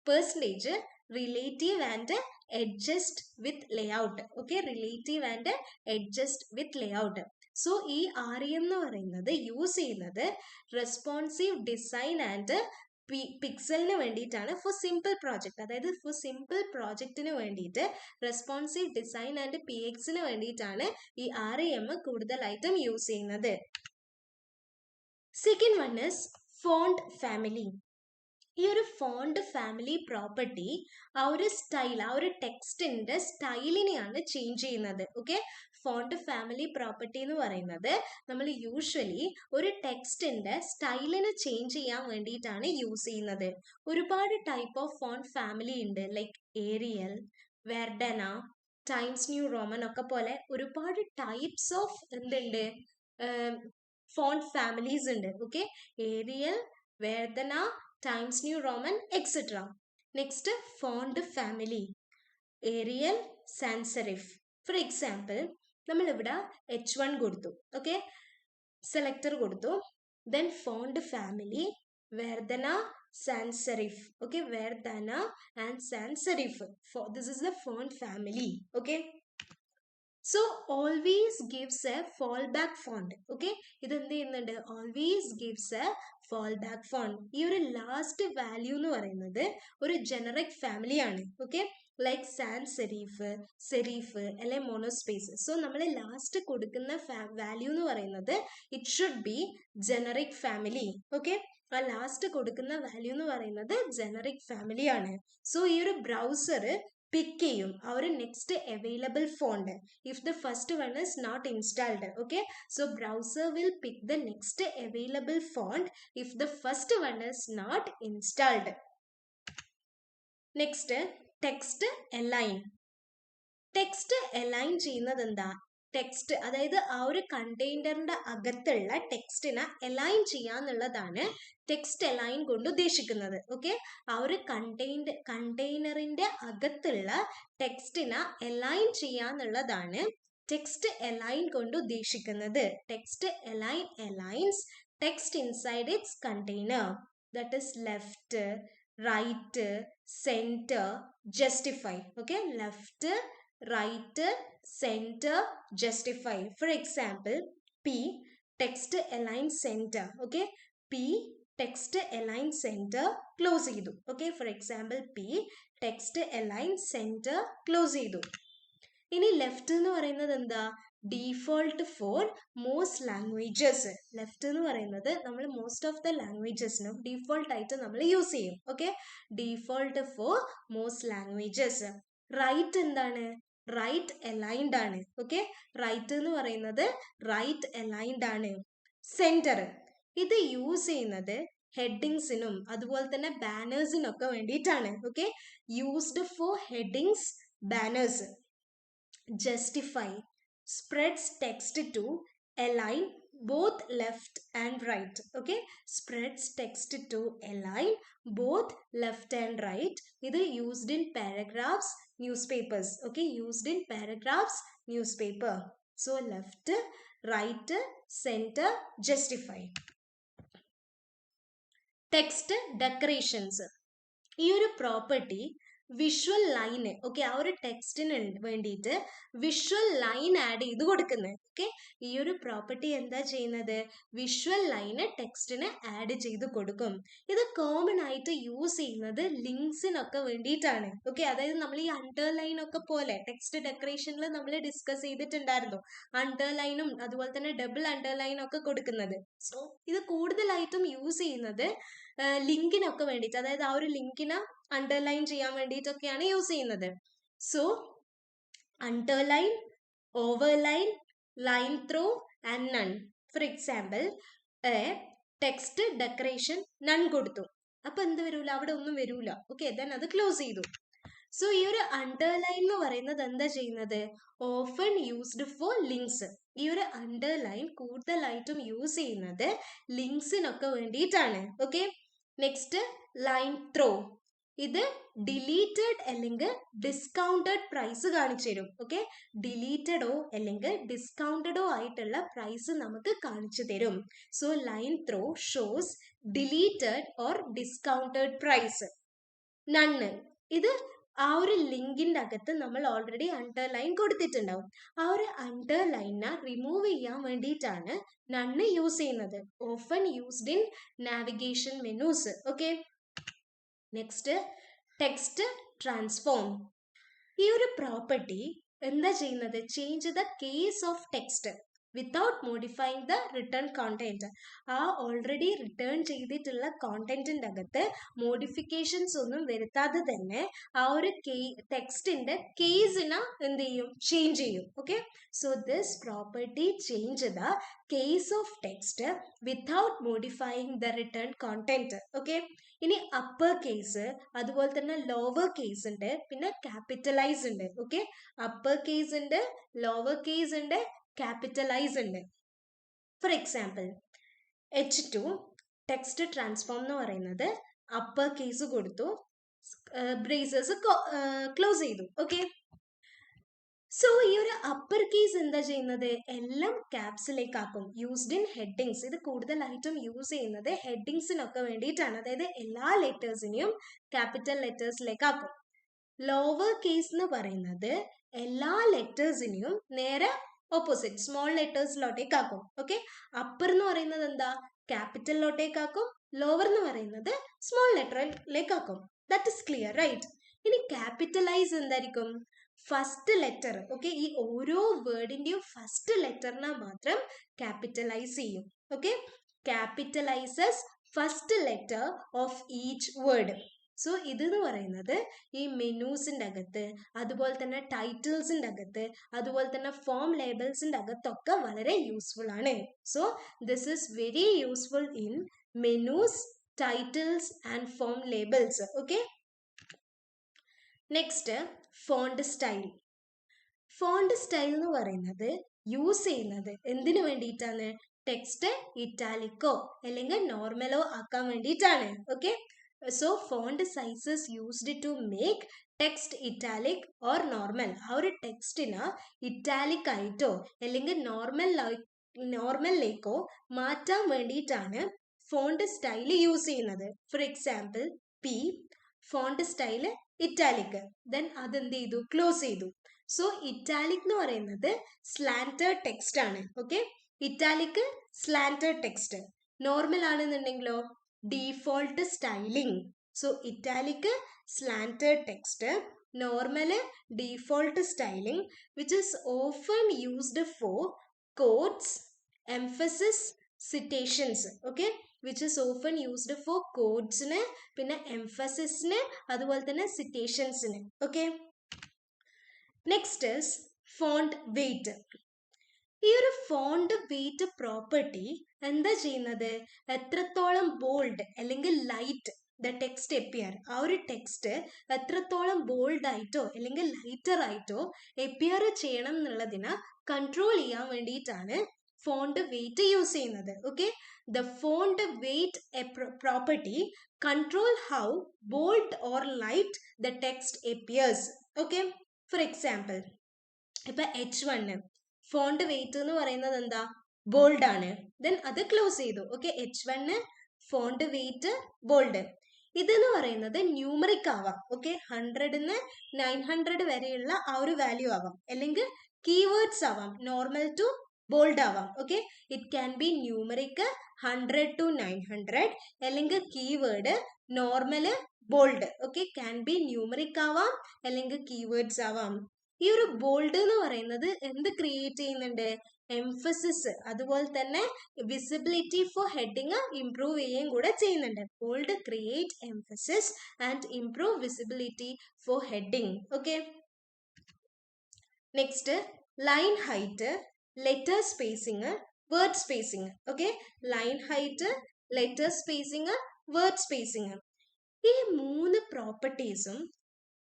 percentage relative and adjust with layout. Okay, relative and adjust with layout. So ഈ REM എന്ന് പറയുന്നത് use ചെയ്യുന്നത് responsive design and പിക്സലിന് വേണ്ടിയിട്ടാണ്, four simple project. അതായത് four simple പ്രോജക്റ്റിന് വേണ്ടിയിട്ട് റെസ്പോൺസീവ് ഡിസൈൻ ആൻഡ് PXന് വേണ്ടിയിട്ടാണ് ഈ REM കൂടുതലായിട്ടും യൂസ് ചെയ്യുന്നത്. Second one is font family. ഈ ഒരു ഫോണ്ട് ഫാമിലി പ്രോപ്പർട്ടി ആ ഒരു സ്റ്റൈൽ, ആ ഒരു ടെക്സ്റ്റിന്റെ സ്റ്റൈലിനെയാണ് ചേഞ്ച് ചെയ്യുന്നത്. ഓക്കെ, ഫോണ്ട് ഫാമിലി പ്രോപ്പർട്ടി എന്ന് പറയുന്നത് നമ്മൾ യൂഷ്വലി ഒരു ടെക്സ്റ്റിന്റെ സ്റ്റൈലിനെ ചേഞ്ച് ചെയ്യാൻ വേണ്ടിയിട്ടാണ് യൂസ് ചെയ്യുന്നത്. ഒരുപാട് ടൈപ്പ് ഓഫ് ഫോണ്ട് ഫാമിലി ഉണ്ട്, like Arial, Verdana, Times New Roman ഒക്കെ പോലെ ഒരുപാട് ടൈപ്സ് ഓഫ് എന്തുണ്ട്, ഫോണ്ട് ഫാമിലീസ് ഉണ്ട്. Okay, Arial, Verdana, Times New Roman etcetera. Next font family Arial, sans serif. For example നമ്മളിവിടെ H1 കൊടുത്തു, ഓക്കെ, സെലക്ടർ കൊടുത്തു, then font family Verdana, sans serif. Okay, Verdana and sans serif, this is the font family. Okay, so always gives a fallback font. Okay, ഇത് എന്ത് ചെയ്യുന്നുണ്ട്, always gives a fallback font. ഈ ഒരു last value എന്ന് പറയുന്നത് ഒരു generic family ആണ്. Okay, like sans serif, serif അല്ലെ മോണോസ്പേസ്. സോ നമ്മൾ ലാസ്റ്റ് കൊടുക്കുന്ന വാല്യൂ എന്ന് പറയുന്നത് it should be generic family. Okay, ആ ലാസ്റ്റ് കൊടുക്കുന്ന വാല്യൂ എന്ന് പറയുന്നത് ജനറിക് ഫാമിലി ആണ്. സോ ഈ ഒരു ബ്രൗസർ pick ചെയ്യും ആ ഒരു next available font if the first one is not installed. Okay, so browser will pick the next available font if the first one is not installed. Next, text align. Text align ചെയ്യുന്നത് എന്താ? Text അതായത് ആ ഒരു കണ്ടെയ്നറിന്റെ അകത്തുള്ള ടെക്സ്റ്റിനെ align ചെയ്യാന്നുള്ളതാണ് text align കൊണ്ട് ഉദ്ദേശിക്കുന്നത്. ഓക്കെ, ആ ഒരു കണ്ടെയ്നറിന്റെ അകത്തുള്ള ടെക്സ്റ്റിനെ അലൈൻ ചെയ്യാന്നുള്ളതാണ് ടെക്സ്റ്റ് അലൈൻ കൊണ്ട് ഉദ്ദേശിക്കുന്നത്. Text align aligns text inside its container, that is left, right, centre, justify. Okay, left, right, center, justify. For example, P text align center. Okay, P text align center close ചെയ്തു. Okay, for example, P text align center close ചെയ്തു. ഇനി left എന്ന് പറയുന്നത് എന്താ? Default for most languages. Left എന്ന് പറയുന്നത് നമ്മൾ most of the ലാംഗ്വേജസിനും ഡീഫോൾട്ട് ആയിട്ട് നമ്മൾ യൂസ് ചെയ്യും. Okay, default for most languages. Right എന്താണ്? റൈറ്റ് അലൈൻഡ് ആണ്. ഓക്കെ, റൈറ്റ് എന്ന് പറയുന്നത് റൈറ്റ് അലൈൻഡ് ആണ്. സെന്റർ ഇത് യൂസ് ചെയ്യുന്നത് ഹെഡിങ്സിനും അതുപോലെ തന്നെ ബാനേഴ്സിനൊക്കെ വേണ്ടിയിട്ടാണ്. Okay, used for headings, banners. Justify spreads text to align both left and right. Okay, spreads text to align both left and right. It is used in paragraphs, newspapers. Okay, used in paragraphs, newspaper. So left, right, center, justify. Text decorations. ഈ ഒരു property visual line, okay, ആ ഒരു ടെക്സ്റ്റിന് വേണ്ടിയിട്ട് visual line add ചെയ്ത് കൊടുക്കുന്നത്. Okay, ഈ ഒരു property എന്താ ചെയ്യുന്നത്? വിഷ്വൽ ലൈന് ടെക്സ്റ്റിന് ആഡ് ചെയ്ത് കൊടുക്കും. ഇത് കോമൺ ആയിട്ട് യൂസ് ചെയ്യുന്നത് ലിങ്ക്സിനൊക്കെ വേണ്ടിയിട്ടാണ്. ഓക്കെ, അതായത് നമ്മൾ ഈ അണ്ടർലൈൻ ഒക്കെ പോലെ ടെക്സ്റ്റ് ഡെക്കറേഷനിൽ നമ്മൾ ഡിസ്കസ് ചെയ്തിട്ടുണ്ടായിരുന്നു. അണ്ടർലൈനും അതുപോലെ തന്നെ ഡബിൾ അണ്ടർലൈനും ഒക്കെ കൊടുക്കുന്നത്. സോ ഇത് കൂടുതലായിട്ടും യൂസ് ചെയ്യുന്നത് ലിങ്കിനൊക്കെ വേണ്ടിയിട്ട്, അതായത് ആ ഒരു ലിങ്കിനെ അണ്ടർലൈൻ ചെയ്യാൻ വേണ്ടിയിട്ടൊക്കെയാണ് യൂസ് ചെയ്യുന്നത്. So underline, overline, line through and none. For example, text decoration none കൊടുത്തു, അപ്പൊ എന്ത് വരൂല? അവിടെ ഒന്നും വരൂല. ഓക്കെ, ദെൻ അത് ക്ലോസ് ചെയ്തു. സോ ഈ ഒരു അണ്ടർലൈൻ എന്ന് പറയുന്നത് എന്താ ചെയ്യുന്നത്? Often used for links. ഈ ഒരു അണ്ടർലൈൻ കൂടുതലായിട്ടും യൂസ് ചെയ്യുന്നത് ലിങ്ക്സിനൊക്കെ വേണ്ടിയിട്ടാണ്. Okay, next line throw. ഇത് ഡിലീറ്റഡ് അല്ലെങ്കിൽ ഡിസ്കൗണ്ടഡ് പ്രൈസ് കാണിച്ചു തരും. ഓക്കെ, ഡിലീറ്റഡോ അല്ലെങ്കിൽ ഡിസ്കൗണ്ടഡോ ആയിട്ടുള്ള പ്രൈസ് നമുക്ക് കാണിച്ചു തരും. So line through shows deleted or discounted price. None, ഇത് ആ ഒരു ലിങ്കിന്റെ അകത്ത് നമ്മൾ ഓൾറെഡി അണ്ടർലൈൻ കൊടുത്തിട്ടുണ്ടാവും. ആ ഒരു അണ്ടർലൈനെ റിമൂവ് ചെയ്യാൻ വേണ്ടിയിട്ടാണ് നണ്ണ് യൂസ് ചെയ്യുന്നത്. Often used in navigation menus. Okay, next text transform. ഈ ഒരു പ്രോപ്പർട്ടി എന്താ ചെയ്യുന്നത്? Change the case of text without modifying the return content. ആ ഓൾറെഡി റിട്ടേൺ ചെയ്തിട്ടുള്ള കോണ്ടന്റിന്റെ അകത്ത് മോഡിഫിക്കേഷൻസ് ഒന്നും വരുത്താതെ തന്നെ ആ ഒരു ടെക്സ്റ്റിന്റെ കേസിനെ എന്ത് ചെയ്യും? ചേഞ്ച് ചെയ്യും. Okay, so this property change the case of text without modifying the return content. Okay, ഇനി അപ്പർ കേസ് അതുപോലെ തന്നെ ലോവർ കേസ് ഉണ്ട്, പിന്നെ ക്യാപിറ്റലൈസ് ഉണ്ട്. ഓക്കെ, അപ്പർ കേസ് ഉണ്ട്, ലോവർ കേസ് ഉണ്ട്, ക്യാപിറ്റലൈസ് ഉണ്ട്. For example, H2 text transform എന്ന് പറയുന്നത് അപ്പർ കേസ് കൊടുത്തു, ബ്രേസസ് ക്ലോസ് ചെയ്തു. ഓക്കെ, സോ ഈ ഒരു അപ്പർ കേസ് എന്താ ചെയ്യുന്നത്? എല്ലാം ക്യാപ്സിലേക്ക് ആക്കും. Used in headings. ഇത് കൂടുതലായിട്ടും യൂസ് ചെയ്യുന്നത് ഹെഡിങ്സിനൊക്കെ വേണ്ടിയിട്ടാണ്, അതായത് എല്ലാ ലെറ്റേഴ്സിനെയും ക്യാപിറ്റൽ ലെറ്റേഴ്സിലേക്ക് ആക്കും. ലോവർ കേസ് എന്ന് പറയുന്നത് എല്ലാ ലെറ്റേഴ്സിനെയും നേരെ ഓപ്പോസിറ്റ് സ്മോൾ ലെറ്റേഴ്സിലോട്ടേക്ക് ആക്കും. ഓക്കെ, അപ്പർ എന്ന് പറയുന്നത് എന്താ? ക്യാപിറ്റലിലോട്ടേക്ക് ആക്കും. ലോവർ എന്ന് പറയുന്നത് സ്മോൾ ലെറ്ററിലേക്ക് ആക്കും. That is clear, right? ഇനി ക്യാപിറ്റലൈസ് എന്തായിരിക്കും? First letter. ഓക്കെ, ഈ ഓരോ വേർഡിന്റെയും ഫസ്റ്റ് ലെറ്ററിനെ മാത്രം ക്യാപിറ്റലൈസ് ചെയ്യും. Okay, capitalises first letter of each word. So ഇതെന്ന് പറയുന്നത് ഈ മെനൂസിൻ്റെ അകത്ത്, അതുപോലെ തന്നെ ടൈറ്റിൽസിൻ്റെ അകത്ത്, അതുപോലെ തന്നെ ഫോം ലേബിൾസിൻ്റെ അകത്തൊക്കെ വളരെ യൂസ്ഫുൾ ആണ്. So this is very useful in menus, titles and form labels. Okay, next font style. Font style എന്ന് പറയുന്നത് യൂസ് ചെയ്യുന്നത് എന്തിനു വേണ്ടിയിട്ടാണ്? ടെക്സ്റ്റ് ഇറ്റാലിക്കോ അല്ലെങ്കിൽ നോർമലോ ആക്കാൻ വേണ്ടിയിട്ടാണ്. Okay, so font sizes used to make text italic or normal. ആ ഒരു ടെക്സ്റ്റിന് ഇറ്റാലിക് ആയിട്ടോ അല്ലെങ്കിൽ നോർമലിലേക്കോ മാറ്റാൻ വേണ്ടിയിട്ടാണ് ഫോണ്ട് സ്റ്റൈൽ യൂസ് ചെയ്യുന്നത്. For example P, font style italic, then അതെന്ത് ചെയ്തു? ക്ലോസ് ചെയ്തു. സോ ഇറ്റാലിക് എന്ന് പറയുന്നത് സ്ലാന്റഡ് ടെക്സ്റ്റ് ആണ്. Okay, italic slanted text. Normal ആണെന്നുണ്ടെങ്കിലോ default styling. So italic slanted text, normal default styling, which is often used for codes, emphasis, citations. Okay, which is often used for കോഡ്സിന്, പിന്നെ എംഫസിസിന്, അതുപോലെ തന്നെ സിറ്റേഷൻസിന്. Okay, next is font weight. ഈ ഒരു font weight property എന്താ ചെയ്യുന്നത്? എത്രത്തോളം ബോൾഡ് അല്ലെങ്കിൽ ലൈറ്റ് ദ ടെക്സ്റ്റ് എപ്പിയർ, ആ ഒരു ടെക്സ്റ്റ് എത്രത്തോളം ബോൾഡ് ആയിട്ടോ അല്ലെങ്കിൽ ലൈറ്റർ ആയിട്ടോ എപ്പിയർ ചെയ്യണം എന്നുള്ളതിന് കൺട്രോൾ ചെയ്യാൻ വേണ്ടിയിട്ടാണ് ഫോണ്ട് വെയിറ്റ് യൂസ് ചെയ്യുന്നത്. Okay, the font weight property control how bold or light the text appears. Okay, for example ഇപ്പൊ H1 ഫോണ്ട് വെയിറ്റ് എന്ന് പറയുന്നത് എന്താ? ബോൾഡ് ആണ്. ദെൻ അത് ക്ലോസ് ചെയ്തു. Okay, H1 font weight bold. ഇതെന്ന് പറയുന്നത് ന്യൂമറിക് ആവാം. ഓക്കെ, 100 900 വരെയുള്ള ആ ഒരു വാല്യൂ ആവാം, അല്ലെങ്കിൽ കീവേഡ്സ് ആവാം, നോർമൽ ടു ബോൾഡ് ആവാം. Okay, it can be numeric 100 to 900, അല്ലെങ്കിൽ keyword normal bold. Okay, can be numeric ആവാം അല്ലെങ്കിൽ കീവേഡ്സ് ആവാം. ഈ ഒരു ബോൾഡ് എന്ന് പറയുന്നത് എന്ത് ക്രിയേറ്റ് ചെയ്യുന്നുണ്ട്? എംഫസിസ്, അതുപോലെ തന്നെ വിസിബിലിറ്റി ഫോർ ഹെഡിങ് ഇംപ്രൂവ് ചെയ്യുകയും കൂടെ ചെയ്യുന്നുണ്ട്. Bold create emphasis and improve visibility for heading. Okay, next line height, letter spacing, word spacing. Okay, line height, letter spacing, word spacing. ഈ 3 പ്രോപ്പർട്ടീസും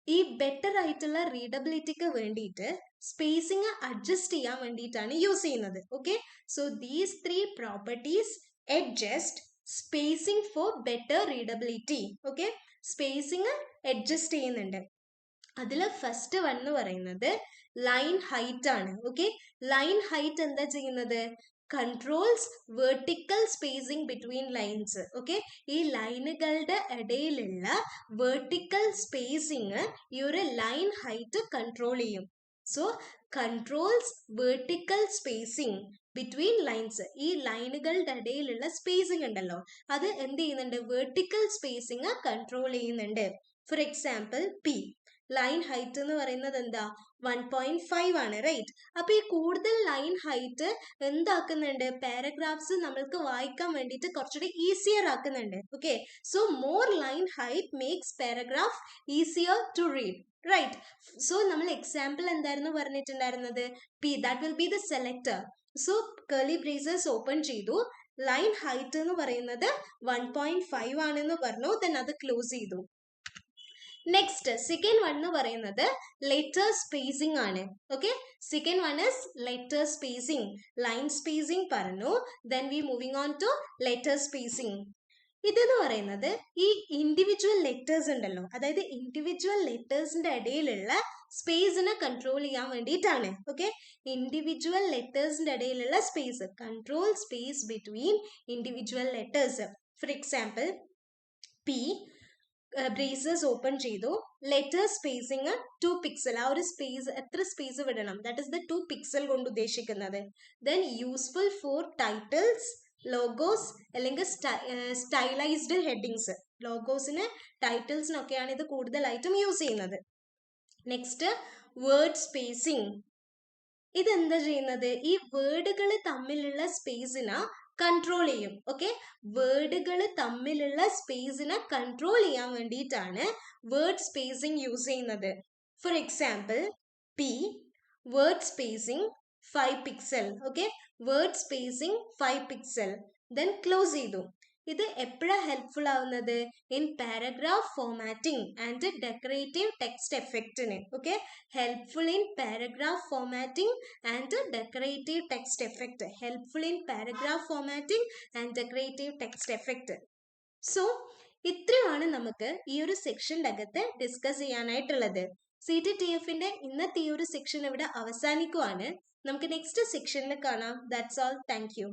ഈ ബെറ്റർ ആയിട്ടുള്ള റീഡബിലിറ്റിക്ക് വേണ്ടിയിട്ട് സ്പേസിങ് അഡ്ജസ്റ്റ് ചെയ്യാൻ വേണ്ടിയിട്ടാണ് യൂസ് ചെയ്യുന്നത്. Okay, so these 3 properties adjust spacing four better readability. Okay, spacing adjust ചെയ്യുന്നുണ്ട്. അതിൽ first one എന്ന് പറയുന്നത് ലൈൻ ഹൈറ്റ് ആണ്. ഓക്കെ, ലൈൻ ഹൈറ്റ് എന്താ ചെയ്യുന്നത്? Controls vertical spacing between lines. Okay, ഈ ലൈനുകളുടെ ഇടയിലുള്ള വെർട്ടിക്കൽ സ്പേസിങ് ഈ ഒരു ലൈൻ ഹൈറ്റ് കൺട്രോൾ ചെയ്യും. So controls vertical spacing between lines. ഈ ലൈനുകളുടെ ഇടയിലുള്ള സ്പേസിംഗ് ഉണ്ടല്ലോ, അത് എന്ത് ചെയ്യുന്നുണ്ട്? വെർട്ടിക്കൽ സ്പേസിംഗ് കൺട്രോൾ ചെയ്യുന്നുണ്ട്. Four example P, line height എന്ന് പറയുന്നത് എന്താ? 1.5 ആണ്, റൈറ്റ്? അപ്പൊ ഈ കൂടുതൽ ലൈൻ ഹൈറ്റ് എന്താക്കുന്നുണ്ട്? പാരഗ്രാഫ്സ് നമ്മൾക്ക് വായിക്കാൻ വേണ്ടിയിട്ട് കുറച്ചുകൂടി ഈസിയർ ആക്കുന്നുണ്ട്. Okay, so more line height makes paragraph easier to read, right? So നമ്മൾ എക്സാമ്പിൾ എന്തായിരുന്നു പറഞ്ഞിട്ടുണ്ടായിരുന്നത്? P, that will be the selector. So curly braces open ചെയ്തു, ലൈൻ ഹൈറ്റ് എന്ന് പറയുന്നത് 1.5 ആണെന്ന് പറഞ്ഞു, ദെൻ അത് ക്ലോസ് ചെയ്തു. നെക്സ്റ്റ് സെക്കൻഡ് വൺ എന്ന് പറയുന്നത് ലെറ്റർ സ്പേസിംഗ് ആണ്. Okay, second one is letter spacing. Line spacing പറഞ്ഞു, then we moving on to letter spacing. ഇതെന്ന് പറയുന്നത് ഈ ഇൻഡിവിജ്വൽ ലെറ്റേഴ്സ് ഉണ്ടല്ലോ, അതായത് ഇൻഡിവിജ്വൽ ലെറ്റേഴ്സിന്റെ ഇടയിലുള്ള സ്പേസിനെ കൺട്രോൾ ചെയ്യാൻ വേണ്ടിയിട്ടാണ്. ഓക്കെ, ഇൻഡിവിജ്വൽ ലെറ്റേഴ്സിന്റെ ഇടയിലുള്ള space, control space between individual letters. Four example P, braces open ചെയ്തു, ലെറ്റർ സ്പേസിങ് 2 പിക്സൽ. ആ ഒരു സ്പേസ്, എത്ര സ്പേസ് വിടണം? ദാറ്റ് ഇസ് ദ 2 പിക്സൽ കൊണ്ട് ഉദ്ദേശിക്കുന്നത്. Then useful for titles, logos, അല്ലെങ്കിൽ സ്റ്റൈലൈസ്ഡ് ഹെഡിങ്സ്. ലോഗോസിന്, ടൈറ്റിൽസിനൊക്കെയാണ് ഇത് കൂടുതലായിട്ടും യൂസ് ചെയ്യുന്നത്. Next word spacing. ഇതെന്താ ചെയ്യുന്നത്? ഈ വേർഡുകൾ തമ്മിലുള്ള സ്പേസിനെ കൺട്രോൾ ചെയ്യും. ഓക്കെ, വേർഡുകൾ തമ്മിലുള്ള സ്പേസിനെ കൺട്രോൾ ചെയ്യാൻ വേണ്ടിയിട്ടാണ് വേർഡ് സ്പേസിംഗ് യൂസ് ചെയ്യുന്നത്. For example, P word spacing 5 pixel. Okay, word spacing 5 pixel. Then close ചെയ്തു. ഇത് എപ്പോഴാണ് ഹെൽപ്ഫുൾ ആവുന്നത്? In paragraph formatting and decorative text എഫക്റ്റിന്. Okay, helpful in paragraph formatting and decorative text effect. Helpful in paragraph formatting and decorative text effect. So ഇത്രയുമാണ് നമുക്ക് ഈ ഒരു സെക്ഷൻ്റെ അകത്ത് ഡിസ്കസ് ചെയ്യാനായിട്ടുള്ളത്. CTTFന്റെ ഇന്നത്തെ ഈ ഒരു സെക്ഷൻ ഇവിടെ അവസാനിക്കുവാണ്. നമുക്ക് നെക്സ്റ്റ് സെക്ഷനിൽ കാണാം. That's all. Thank you.